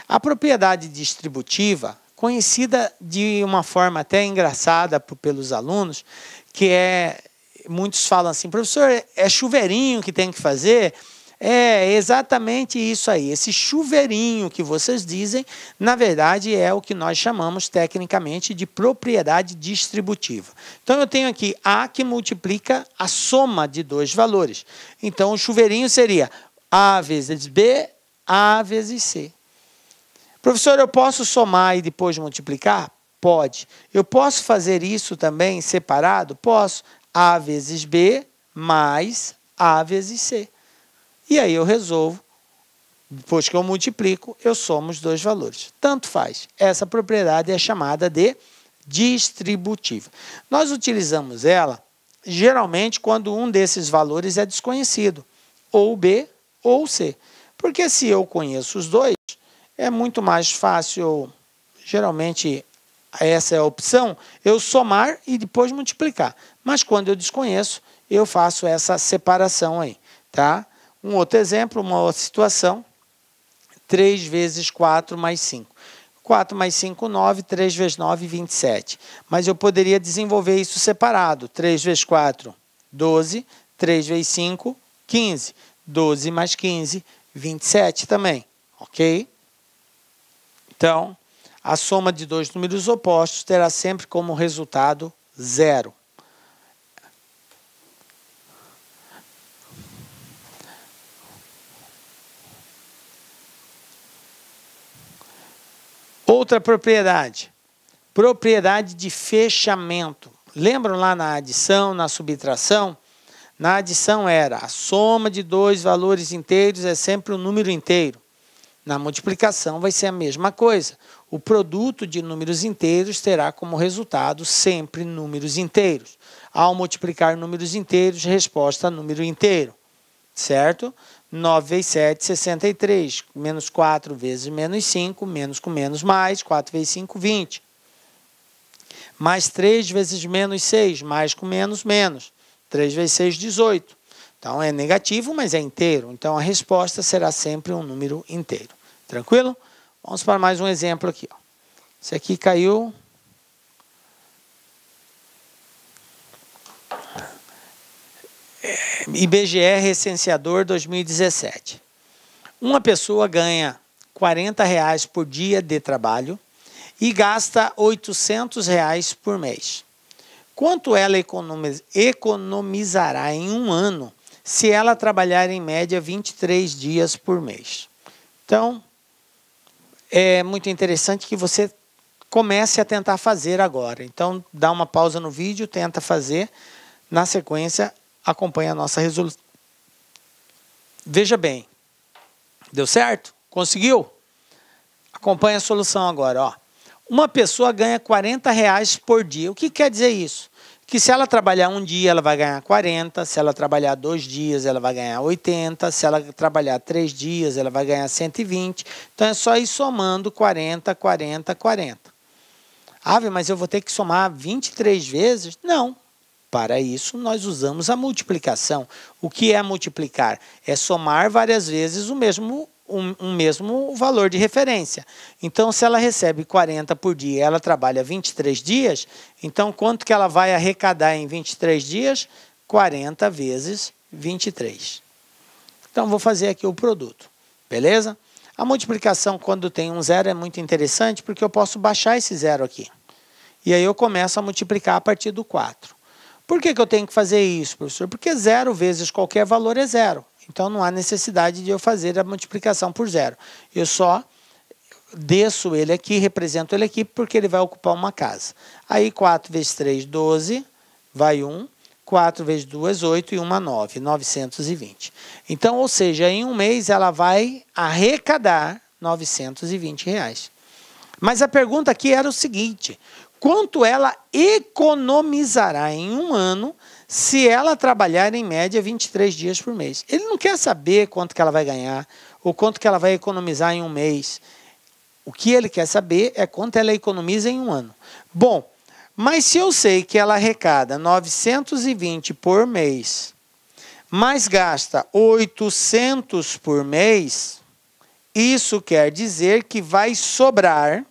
A propriedade distributiva, conhecida de uma forma até engraçada pelos alunos, que muitos falam assim, professor, é chuveirinho que tem que fazer? É exatamente isso aí. Esse chuveirinho que vocês dizem, na verdade, é o que nós chamamos tecnicamente de propriedade distributiva. Então, eu tenho aqui A que multiplica a soma de 2 valores. Então, o chuveirinho seria A vezes B, A vezes C. Professor, eu posso somar e depois multiplicar? Pode. Eu posso fazer isso também separado? Posso. A vezes B mais A vezes C. E aí eu resolvo, depois que eu multiplico, eu somo os 2 valores. Tanto faz. Essa propriedade é chamada de distributiva. Nós utilizamos ela, geralmente, quando um desses valores é desconhecido, ou B ou C. Porque se eu conheço os dois, é muito mais fácil, geralmente essa é a opção, eu somar e depois multiplicar. Mas quando eu desconheço, eu faço essa separação aí, tá? Um outro exemplo, uma outra situação, 3 vezes 4 mais 5. 4 mais 5, 9, 3 vezes 9, 27. Mas eu poderia desenvolver isso separado. 3 vezes 4, 12. 3 vezes 5, 15. 12 mais 15, 27 também. Ok? Então, a soma de dois números opostos terá sempre como resultado 0. Outra propriedade, propriedade de fechamento. Lembram lá na adição, na subtração? Na adição era a soma de dois valores inteiros é sempre um número inteiro. Na multiplicação vai ser a mesma coisa. O produto de números inteiros terá como resultado sempre números inteiros. Ao multiplicar números inteiros, resposta número inteiro. Certo? 9 vezes 7, 63. Menos 4 vezes menos 5, menos com menos mais, 4 vezes 5, 20. Mais 3 vezes menos 6, mais com menos, menos. 3 vezes 6, 18. Então, é negativo, mas é inteiro. Então, a resposta será sempre um número inteiro. Tranquilo? Vamos para mais um exemplo aqui. Ó. Esse aqui caiu... IBGE Recenseador 2017. Uma pessoa ganha R$40 por dia de trabalho e gasta R$800 por mês. Quanto ela economizará em um ano se ela trabalhar em média 23 dias por mês? Então, é muito interessante que você comece a tentar fazer agora. Então, dá uma pausa no vídeo, tenta fazer. Na sequência, acompanha a nossa resolução. Veja bem. Deu certo? Conseguiu? Acompanha a solução agora. Ó. Uma pessoa ganha R$40 por dia. O que quer dizer isso? Que se ela trabalhar um dia, ela vai ganhar 40. Se ela trabalhar 2 dias, ela vai ganhar 80. Se ela trabalhar 3 dias, ela vai ganhar 120. Então, é só ir somando 40, 40, 40. Ave, mas eu vou ter que somar 23 vezes? Não. Para isso, nós usamos a multiplicação. O que é multiplicar? É somar várias vezes o mesmo valor de referência. Então, se ela recebe 40 por dia e ela trabalha 23 dias, então quanto que ela vai arrecadar em 23 dias? 40 vezes 23. Então, vou fazer aqui o produto. Beleza? A multiplicação, quando tem um zero, é muito interessante, porque eu posso baixar esse zero aqui. E aí eu começo a multiplicar a partir do 4. Por que eu tenho que fazer isso, professor? Porque 0 vezes qualquer valor é 0. Então, não há necessidade de eu fazer a multiplicação por 0. Eu só desço ele aqui, represento ele aqui, porque ele vai ocupar uma casa. Aí, 4 vezes 3, 12, vai 1. 4 vezes 2, 8 e 1, 9. 920. Então, ou seja, em um mês ela vai arrecadar R$920. Mas a pergunta aqui era o seguinte: quanto ela economizará em um ano se ela trabalhar em média 23 dias por mês? Ele não quer saber quanto que ela vai ganhar ou quanto que ela vai economizar em um mês. O que ele quer saber é quanto ela economiza em um ano. Bom, mas se eu sei que ela arrecada 920 por mês, mas gasta 800 por mês, isso quer dizer que vai sobrar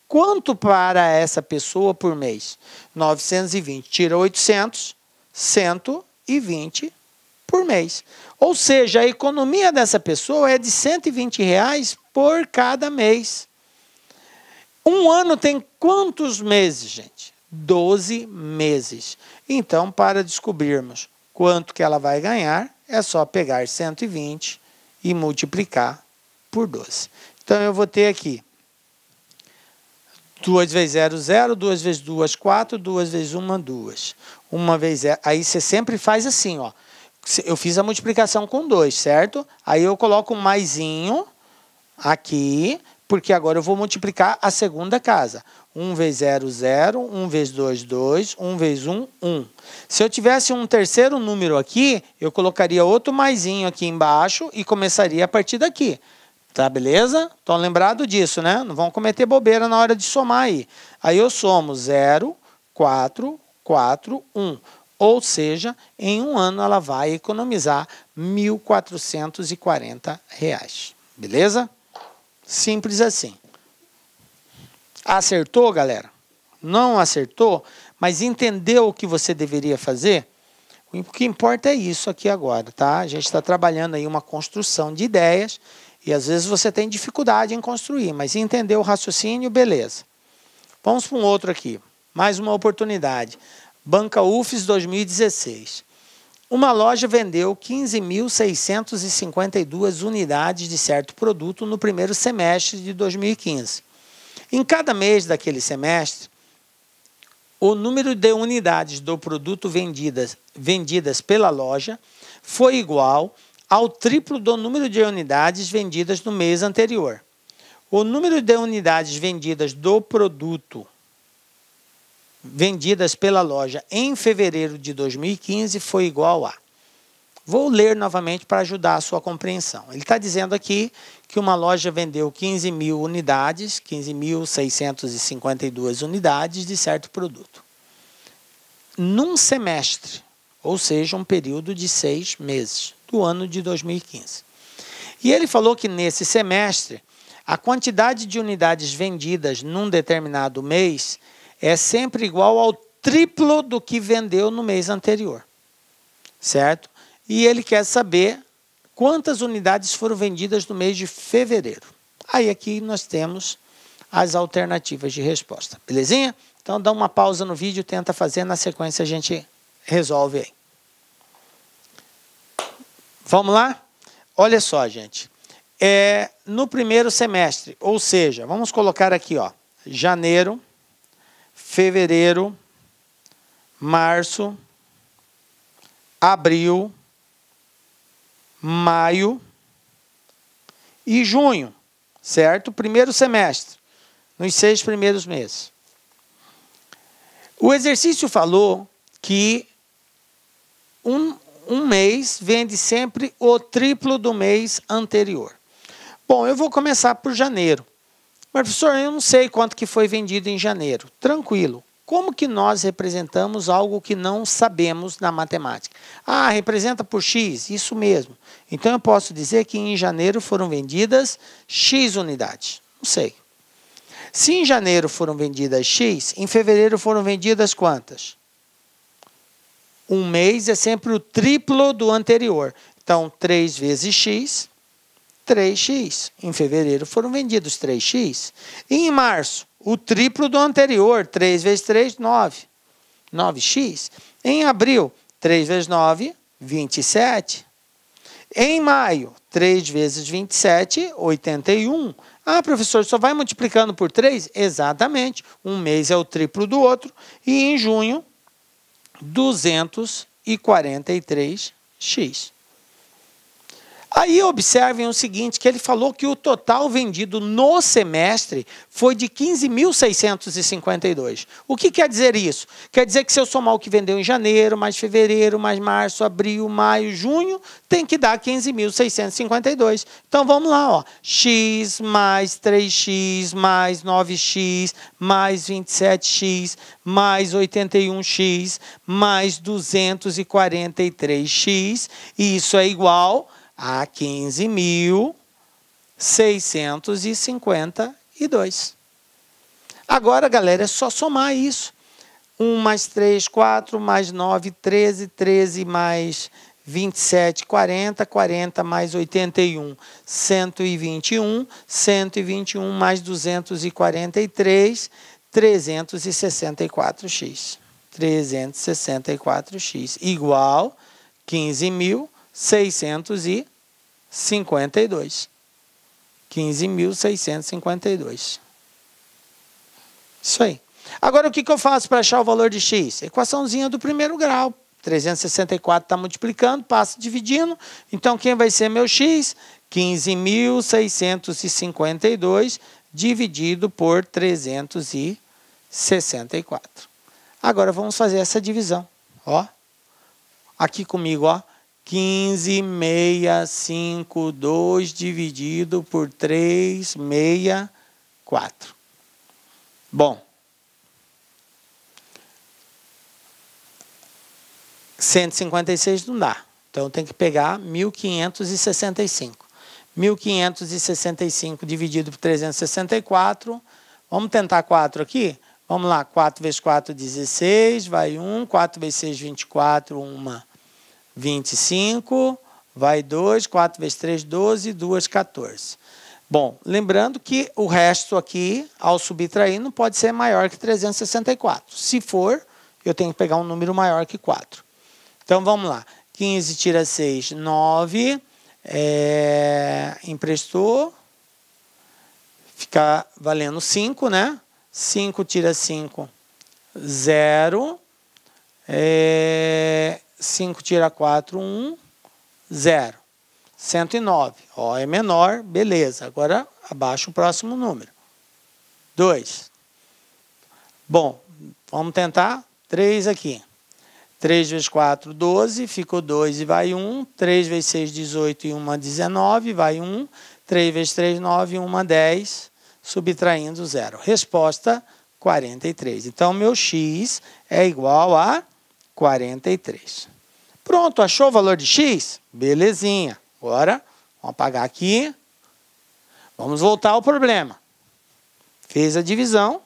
quanto para essa pessoa por mês? 920. Tira 800, 120 por mês. Ou seja, a economia dessa pessoa é de R$120 por cada mês. Um ano tem quantos meses, gente? 12 meses. Então, para descobrirmos quanto que ela vai ganhar, é só pegar 120 e multiplicar por 12. Então, eu vou ter aqui 2 vezes 0, 0. 2 vezes 2, 4. 2 vezes 1, 2. 1 vezes 0. Aí você sempre faz assim, ó. Eu fiz a multiplicação com 2, certo? Aí eu coloco um maisinho aqui, porque agora eu vou multiplicar a segunda casa. 1 vezes 0, 0. 1 vezes 2, 2. 1 vezes 1, 1. Se eu tivesse um terceiro número aqui, eu colocaria outro maisinho aqui embaixo e começaria a partir daqui. Tá, beleza? Estão lembrados disso, né? Não vão cometer bobeira na hora de somar aí. Aí eu somo 0, 4, 4, 1. Ou seja, em um ano ela vai economizar R$ 1.440. Beleza? Simples assim. Acertou, galera? Não acertou, mas entendeu o que você deveria fazer? O que importa é isso aqui agora, tá? A gente está trabalhando aí uma construção de ideias e às vezes você tem dificuldade em construir, mas entendeu o raciocínio, beleza. Vamos para um outro aqui. Mais uma oportunidade. Banca UFES 2016. Uma loja vendeu 15.652 unidades de certo produto no primeiro semestre de 2015. Em cada mês daquele semestre, o número de unidades do produto vendidas pela loja foi igual ao triplo do número de unidades vendidas no mês anterior. O número de unidades vendidas do produto vendidas pela loja em fevereiro de 2015 foi igual a... Vou ler novamente para ajudar a sua compreensão. Ele está dizendo aqui que uma loja vendeu 15.000 unidades, 15.652 unidades de certo produto. Num semestre, ou seja, um período de 6 meses, do ano de 2015. E ele falou que nesse semestre, a quantidade de unidades vendidas num determinado mês é sempre igual ao triplo do que vendeu no mês anterior. Certo? E ele quer saber quantas unidades foram vendidas no mês de fevereiro. Aí aqui nós temos as alternativas de resposta. Belezinha? Então dá uma pausa no vídeo, tenta fazer, na sequência a gente resolve aí. Vamos lá? Olha só, gente. No primeiro semestre, ou seja, vamos colocar aqui, ó, janeiro, fevereiro, março, abril, maio e junho, certo? Primeiro semestre, nos 6 primeiros meses. O exercício falou que um mês vende sempre o triplo do mês anterior. Bom, eu vou começar por janeiro. Mas, professor, eu não sei quanto que foi vendido em janeiro. Tranquilo. Como que nós representamos algo que não sabemos na matemática? Ah, representa por X, isso mesmo. Então eu posso dizer que em janeiro foram vendidas X unidades. Não sei. Se em janeiro foram vendidas X, em fevereiro foram vendidas quantas? Um mês é sempre o triplo do anterior. Então, 3 vezes X, 3x. Em fevereiro foram vendidos 3x. E em março, o triplo do anterior, 3 vezes 3, 9. 9x. Em abril, 3 vezes 9, 27. Em maio, 3 vezes 27, 81. Ah, professor, só vai multiplicando por 3? Exatamente. Um mês é o triplo do outro. E em junho, 243x. Aí observem o seguinte, que ele falou que o total vendido no semestre foi de 15.652. O que quer dizer isso? Quer dizer que se eu somar o que vendeu em janeiro, mais fevereiro, mais março, abril, maio, junho, tem que dar 15.652. Então vamos lá, ó. X mais 3x mais 9x mais 27x mais 81x mais 243x. E isso é igual a 15.652. Agora, galera, é só somar isso. 1 mais 3, 4, mais 9, 13, 13 mais 27, 40, 40 mais 81, 121, 121 mais 243, 364x. 364x igual 15.652. 15.652. Isso aí. Agora, o que eu faço para achar o valor de x? Equaçãozinha do primeiro grau. 364 está multiplicando, passa dividindo. Então, quem vai ser meu x? 15.652 dividido por 364. 64. Agora vamos fazer essa divisão. Ó, aqui comigo, ó. 15,652 dividido por 364. Bom, 156 não dá. Então tem que pegar 1565. 1565 dividido por 364. Vamos tentar 4 aqui? Vamos lá, 4 vezes 4, 16, vai 1. 4 vezes 6, 24, 1, 25. Vai 2, 4 vezes 3, 12, 2, 14. Bom, lembrando que o resto aqui, ao subtrair, não pode ser maior que 364. Se for, eu tenho que pegar um número maior que 4. Então, vamos lá. 15 tira 6, 9. Emprestou. Fica valendo 5, né? 5 tira 5, 0. 5 tira 4, 1, 0. 109. Ó, é menor, beleza. Agora, abaixa o próximo número. 2. Bom, vamos tentar 3 aqui. 3 vezes 4, 12, ficou 2 e vai 1. 3 vezes 6, 18 e 1, 19, vai 1. 3 vezes 3, 9, 1, 10, subtraindo 0. Resposta, 43. Então, meu x é igual a 43. Pronto, achou o valor de x? Belezinha. Agora, vamos apagar aqui. Vamos voltar ao problema. Fez a divisão.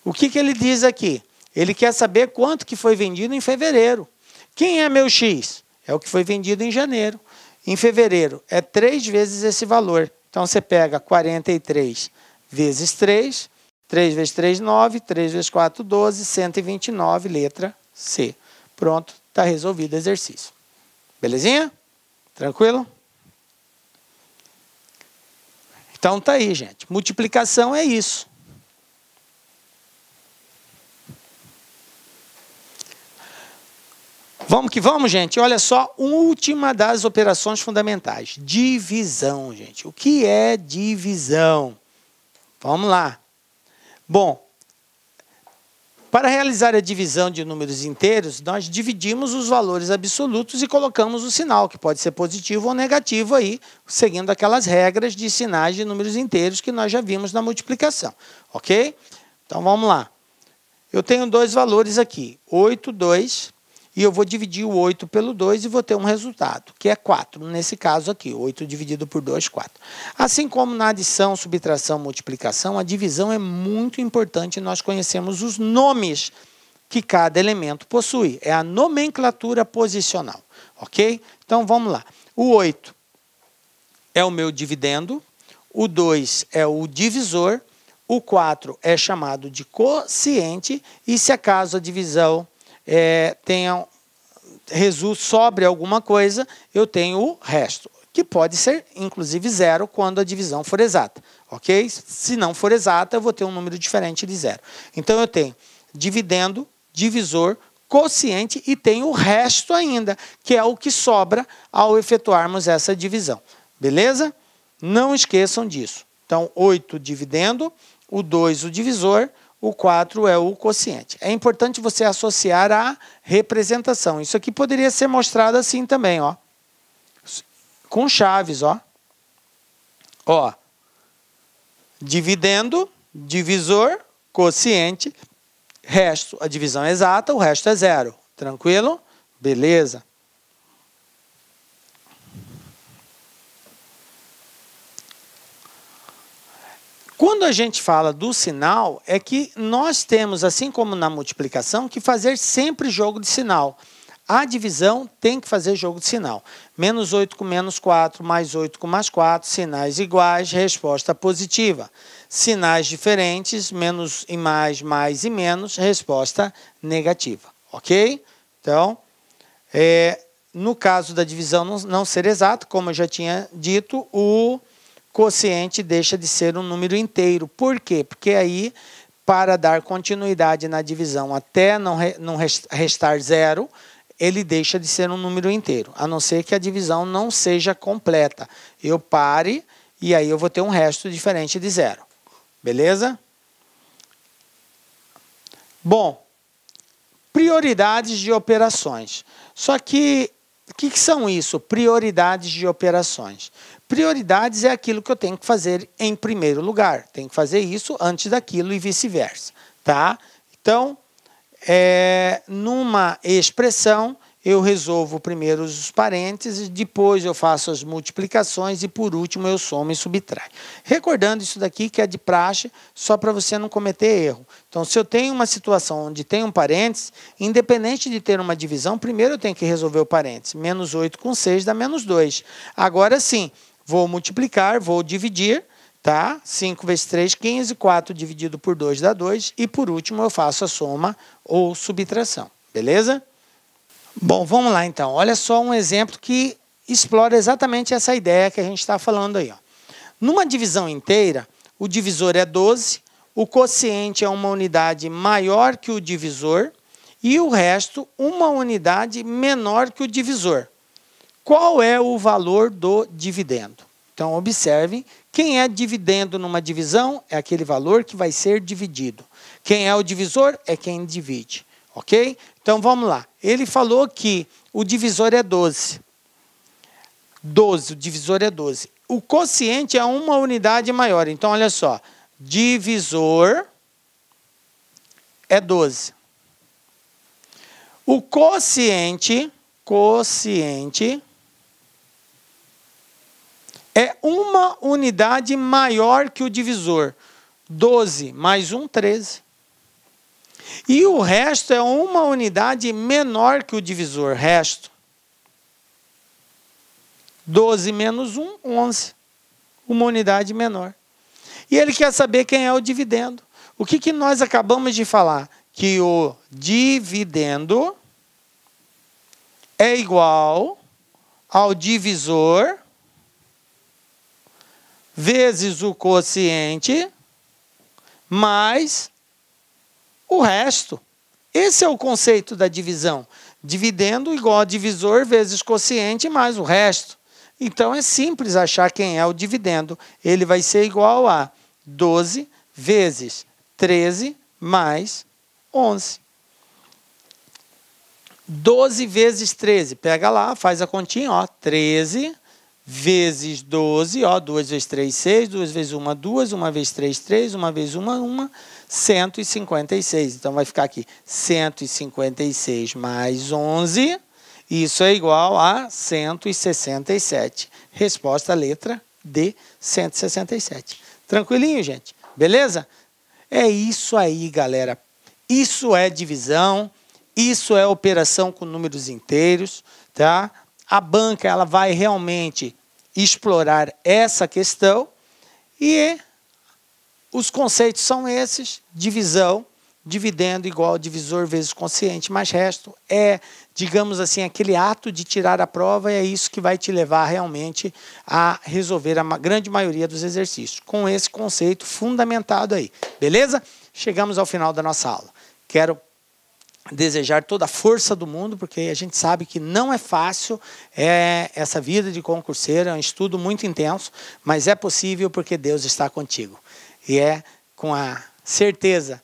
O que ele diz aqui? Ele quer saber quanto que foi vendido em fevereiro. Quem é meu x? É o que foi vendido em janeiro. Em fevereiro, é 3 vezes esse valor. Então, você pega 43 vezes 3. 3 vezes 3, 9. 3 vezes 4, 12. 129, letra C. Pronto, está resolvido o exercício. Belezinha? Tranquilo? Então, tá aí, gente. Multiplicação é isso. Vamos que vamos, gente. Olha só, última das operações fundamentais. Divisão, gente. O que é divisão? Vamos lá. Bom, para realizar a divisão de números inteiros, nós dividimos os valores absolutos e colocamos o sinal, que pode ser positivo ou negativo aí, seguindo aquelas regras de sinais de números inteiros que nós já vimos na multiplicação. Ok? Então, vamos lá. Eu tenho dois valores aqui, 8, 2, e eu vou dividir o 8 pelo 2 e vou ter um resultado, que é 4. Nesse caso aqui, 8 dividido por 2, 4. Assim como na adição, subtração, multiplicação, a divisão é muito importante e nós conhecemos os nomes que cada elemento possui. É a nomenclatura posicional, ok? Então, vamos lá. O 8 é o meu dividendo, o 2 é o divisor, o 4 é chamado de quociente, e se acaso a divisão sobre alguma coisa, eu tenho o resto, que pode ser, inclusive, 0 quando a divisão for exata, ok? Se não for exata, eu vou ter um número diferente de 0. Então, eu tenho dividendo, divisor, quociente e tenho o resto ainda, que é o que sobra ao efetuarmos essa divisão. Beleza? Não esqueçam disso. Então, 8 dividendo, o 2 o divisor, o 4 é o quociente. É importante você associar a representação. Isso aqui poderia ser mostrado assim também, ó. Com chaves, ó. Ó. Dividendo, divisor, quociente, resto. A divisão é exata, o resto é 0. Tranquilo? Beleza. Quando a gente fala do sinal, é que nós temos, assim como na multiplicação, que fazer sempre jogo de sinal. A divisão tem que fazer jogo de sinal. Menos 8 com menos 4, mais 8 com mais 4, sinais iguais, resposta positiva. Sinais diferentes, menos e mais e menos, resposta negativa. Ok? Então, no caso da divisão não ser exato, como eu já tinha dito, o quociente deixa de ser um número inteiro. Por quê? Porque aí, para dar continuidade na divisão até não restar 0, ele deixa de ser um número inteiro, a não ser que a divisão não seja completa. Eu pare e aí eu vou ter um resto diferente de 0. Beleza? Bom, prioridades de operações. Só que, o que são isso? Prioridades de operações. Prioridades é aquilo que eu tenho que fazer em primeiro lugar. Tenho que fazer isso antes daquilo e vice-versa, tá? Então, numa expressão, eu resolvo primeiro os parênteses, depois eu faço as multiplicações e, por último, eu somo e subtraio. Recordando isso daqui, que é de praxe, só para você não cometer erro. Então, se eu tenho uma situação onde tem um parênteses, independente de ter uma divisão, primeiro eu tenho que resolver o parênteses. Menos 8 com 6 dá menos 2. Agora sim, vou multiplicar, vou dividir, tá? 5 vezes 3, 15, 4 dividido por 2 dá 2, e por último eu faço a soma ou subtração, beleza? Bom, vamos lá então. Olha só um exemplo que explora exatamente essa ideia que a gente está falando aí, ó. Numa divisão inteira, o divisor é 12, o quociente é uma unidade maior que o divisor e o resto uma unidade menor que o divisor. Qual é o valor do dividendo? Então, observem, quem é dividendo numa divisão é aquele valor que vai ser dividido. Quem é o divisor é quem divide, ok? Então, vamos lá. Ele falou que o divisor é 12. 12, o divisor é 12. O quociente é uma unidade maior. Então, olha só. Divisor é 12. O quociente é uma unidade maior que o divisor. 12 mais 1, 13. E o resto é uma unidade menor que o divisor. Resto. 12 menos 1, 11. Uma unidade menor. E ele quer saber quem é o dividendo. O que nós acabamos de falar? Que o dividendo é igual ao divisor vezes o quociente mais o resto. Esse é o conceito da divisão. Dividendo igual a divisor vezes quociente mais o resto. Então, é simples achar quem é o dividendo. Ele vai ser igual a 12 vezes 13 mais 11. 12 vezes 13. Pega lá, faz a continha. Ó, 13 vezes 12. Ó, 2 vezes 3, 6. 2 vezes 1, 2. 1 vezes 3, 3. 1 vezes 1, 1. 156. Então, vai ficar aqui 156 mais 11. Isso é igual a 167. Resposta, letra D, 167. Tranquilinho, gente? Beleza? É isso aí, galera. Isso é divisão. Isso é operação com números inteiros, tá? A banca ela vai realmente explorar essa questão e os conceitos são esses: divisão, dividendo igual ao divisor vezes quociente mais resto. É, digamos assim, aquele ato de tirar a prova, e é isso que vai te levar realmente a resolver a grande maioria dos exercícios, com esse conceito fundamentado aí. Beleza? Chegamos ao final da nossa aula. Quero desejar toda a força do mundo, porque a gente sabe que não é fácil essa vida de concurseiro, é um estudo muito intenso, mas é possível porque Deus está contigo. E é com a certeza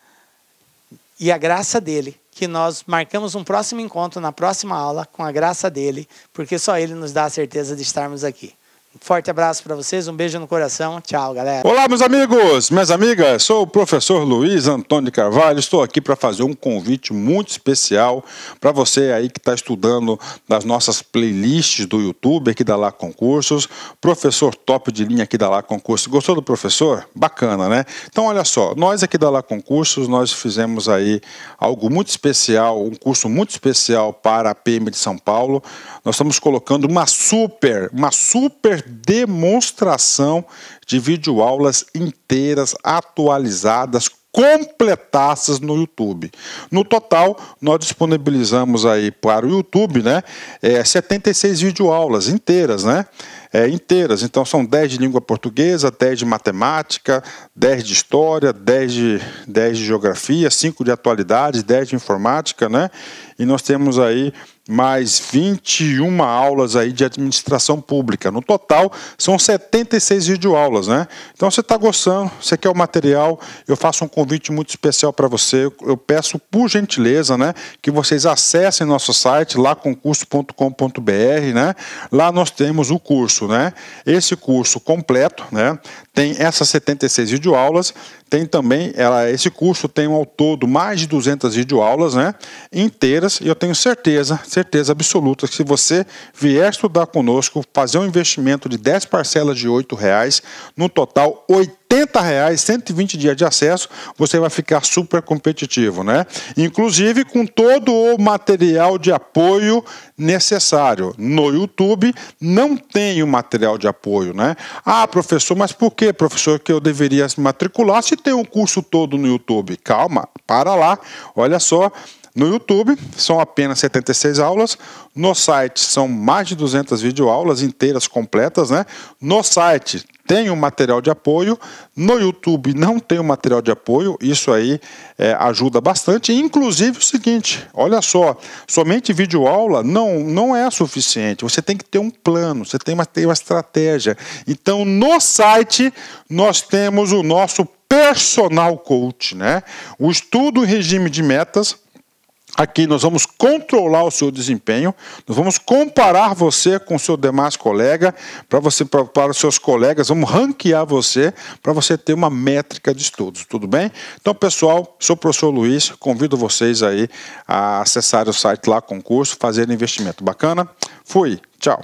e a graça dele que nós marcamos um próximo encontro na próxima aula, com a graça dele, porque só ele nos dá a certeza de estarmos aqui. Um forte abraço para vocês, um beijo no coração. Tchau, galera. Olá, meus amigos, minhas amigas. Sou o professor Luiz Antônio de Carvalho. Estou aqui para fazer um convite muito especial para você aí que está estudando nas nossas playlists do YouTube, aqui da Lá Concursos. Professor top de linha aqui da Lá Concursos. Gostou do professor? Bacana, né? Então, olha só, nós aqui da Lá Concursos, nós fizemos aí algo muito especial, um curso muito especial para a PM de São Paulo. Nós estamos colocando uma super demonstração de videoaulas inteiras, atualizadas, completadas no YouTube. No total, nós disponibilizamos aí para o YouTube, né, 76 videoaulas inteiras, né? Inteiras. Então, são 10 de língua portuguesa, 10 de matemática, 10 de história, 10 de geografia, 5 de atualidades, 10 de informática, né? E nós temos aí mais 21 aulas aí de administração pública. No total, são 76 videoaulas, né? Então, você está gostando, você quer o material, eu faço um convite muito especial para você. Eu peço, por gentileza, né, que vocês acessem nosso site, laconcurso.com.br, né? Lá nós temos o curso, né? Esse curso completo, né? Tem essas 76 videoaulas, tem também, esse curso tem ao todo mais de 200 videoaulas, né, inteiras, e eu tenho certeza absoluta que se você vier estudar conosco, fazer um investimento de 10 parcelas de R$ 8,00, no total R$ 80,00, 120 dias de acesso, você vai ficar super competitivo, né? Inclusive com todo o material de apoio necessário. No YouTube não tem o material de apoio, né? Ah, professor, mas por que, professor, que eu deveria me matricular se tem um curso todo no YouTube? Calma, para lá, olha só. No YouTube são apenas 76 aulas, no site são mais de 200 videoaulas inteiras, completas, né? No site tem um material de apoio, no YouTube não tem um material de apoio, isso aí ajuda bastante. Inclusive o seguinte, olha só, somente videoaula não é suficiente, você tem que ter um plano, você tem que ter uma estratégia. Então no site nós temos o nosso personal coach, né? O estudo em regime de metas. Aqui nós vamos controlar o seu desempenho, nós vamos comparar você com o seu demais colega, para os seus colegas, vamos ranquear você, para você ter uma métrica de estudos, tudo bem? Então, pessoal, sou o professor Luiz, convido vocês aí a acessar o site lá, concurso, fazer investimento. Bacana? Fui, tchau!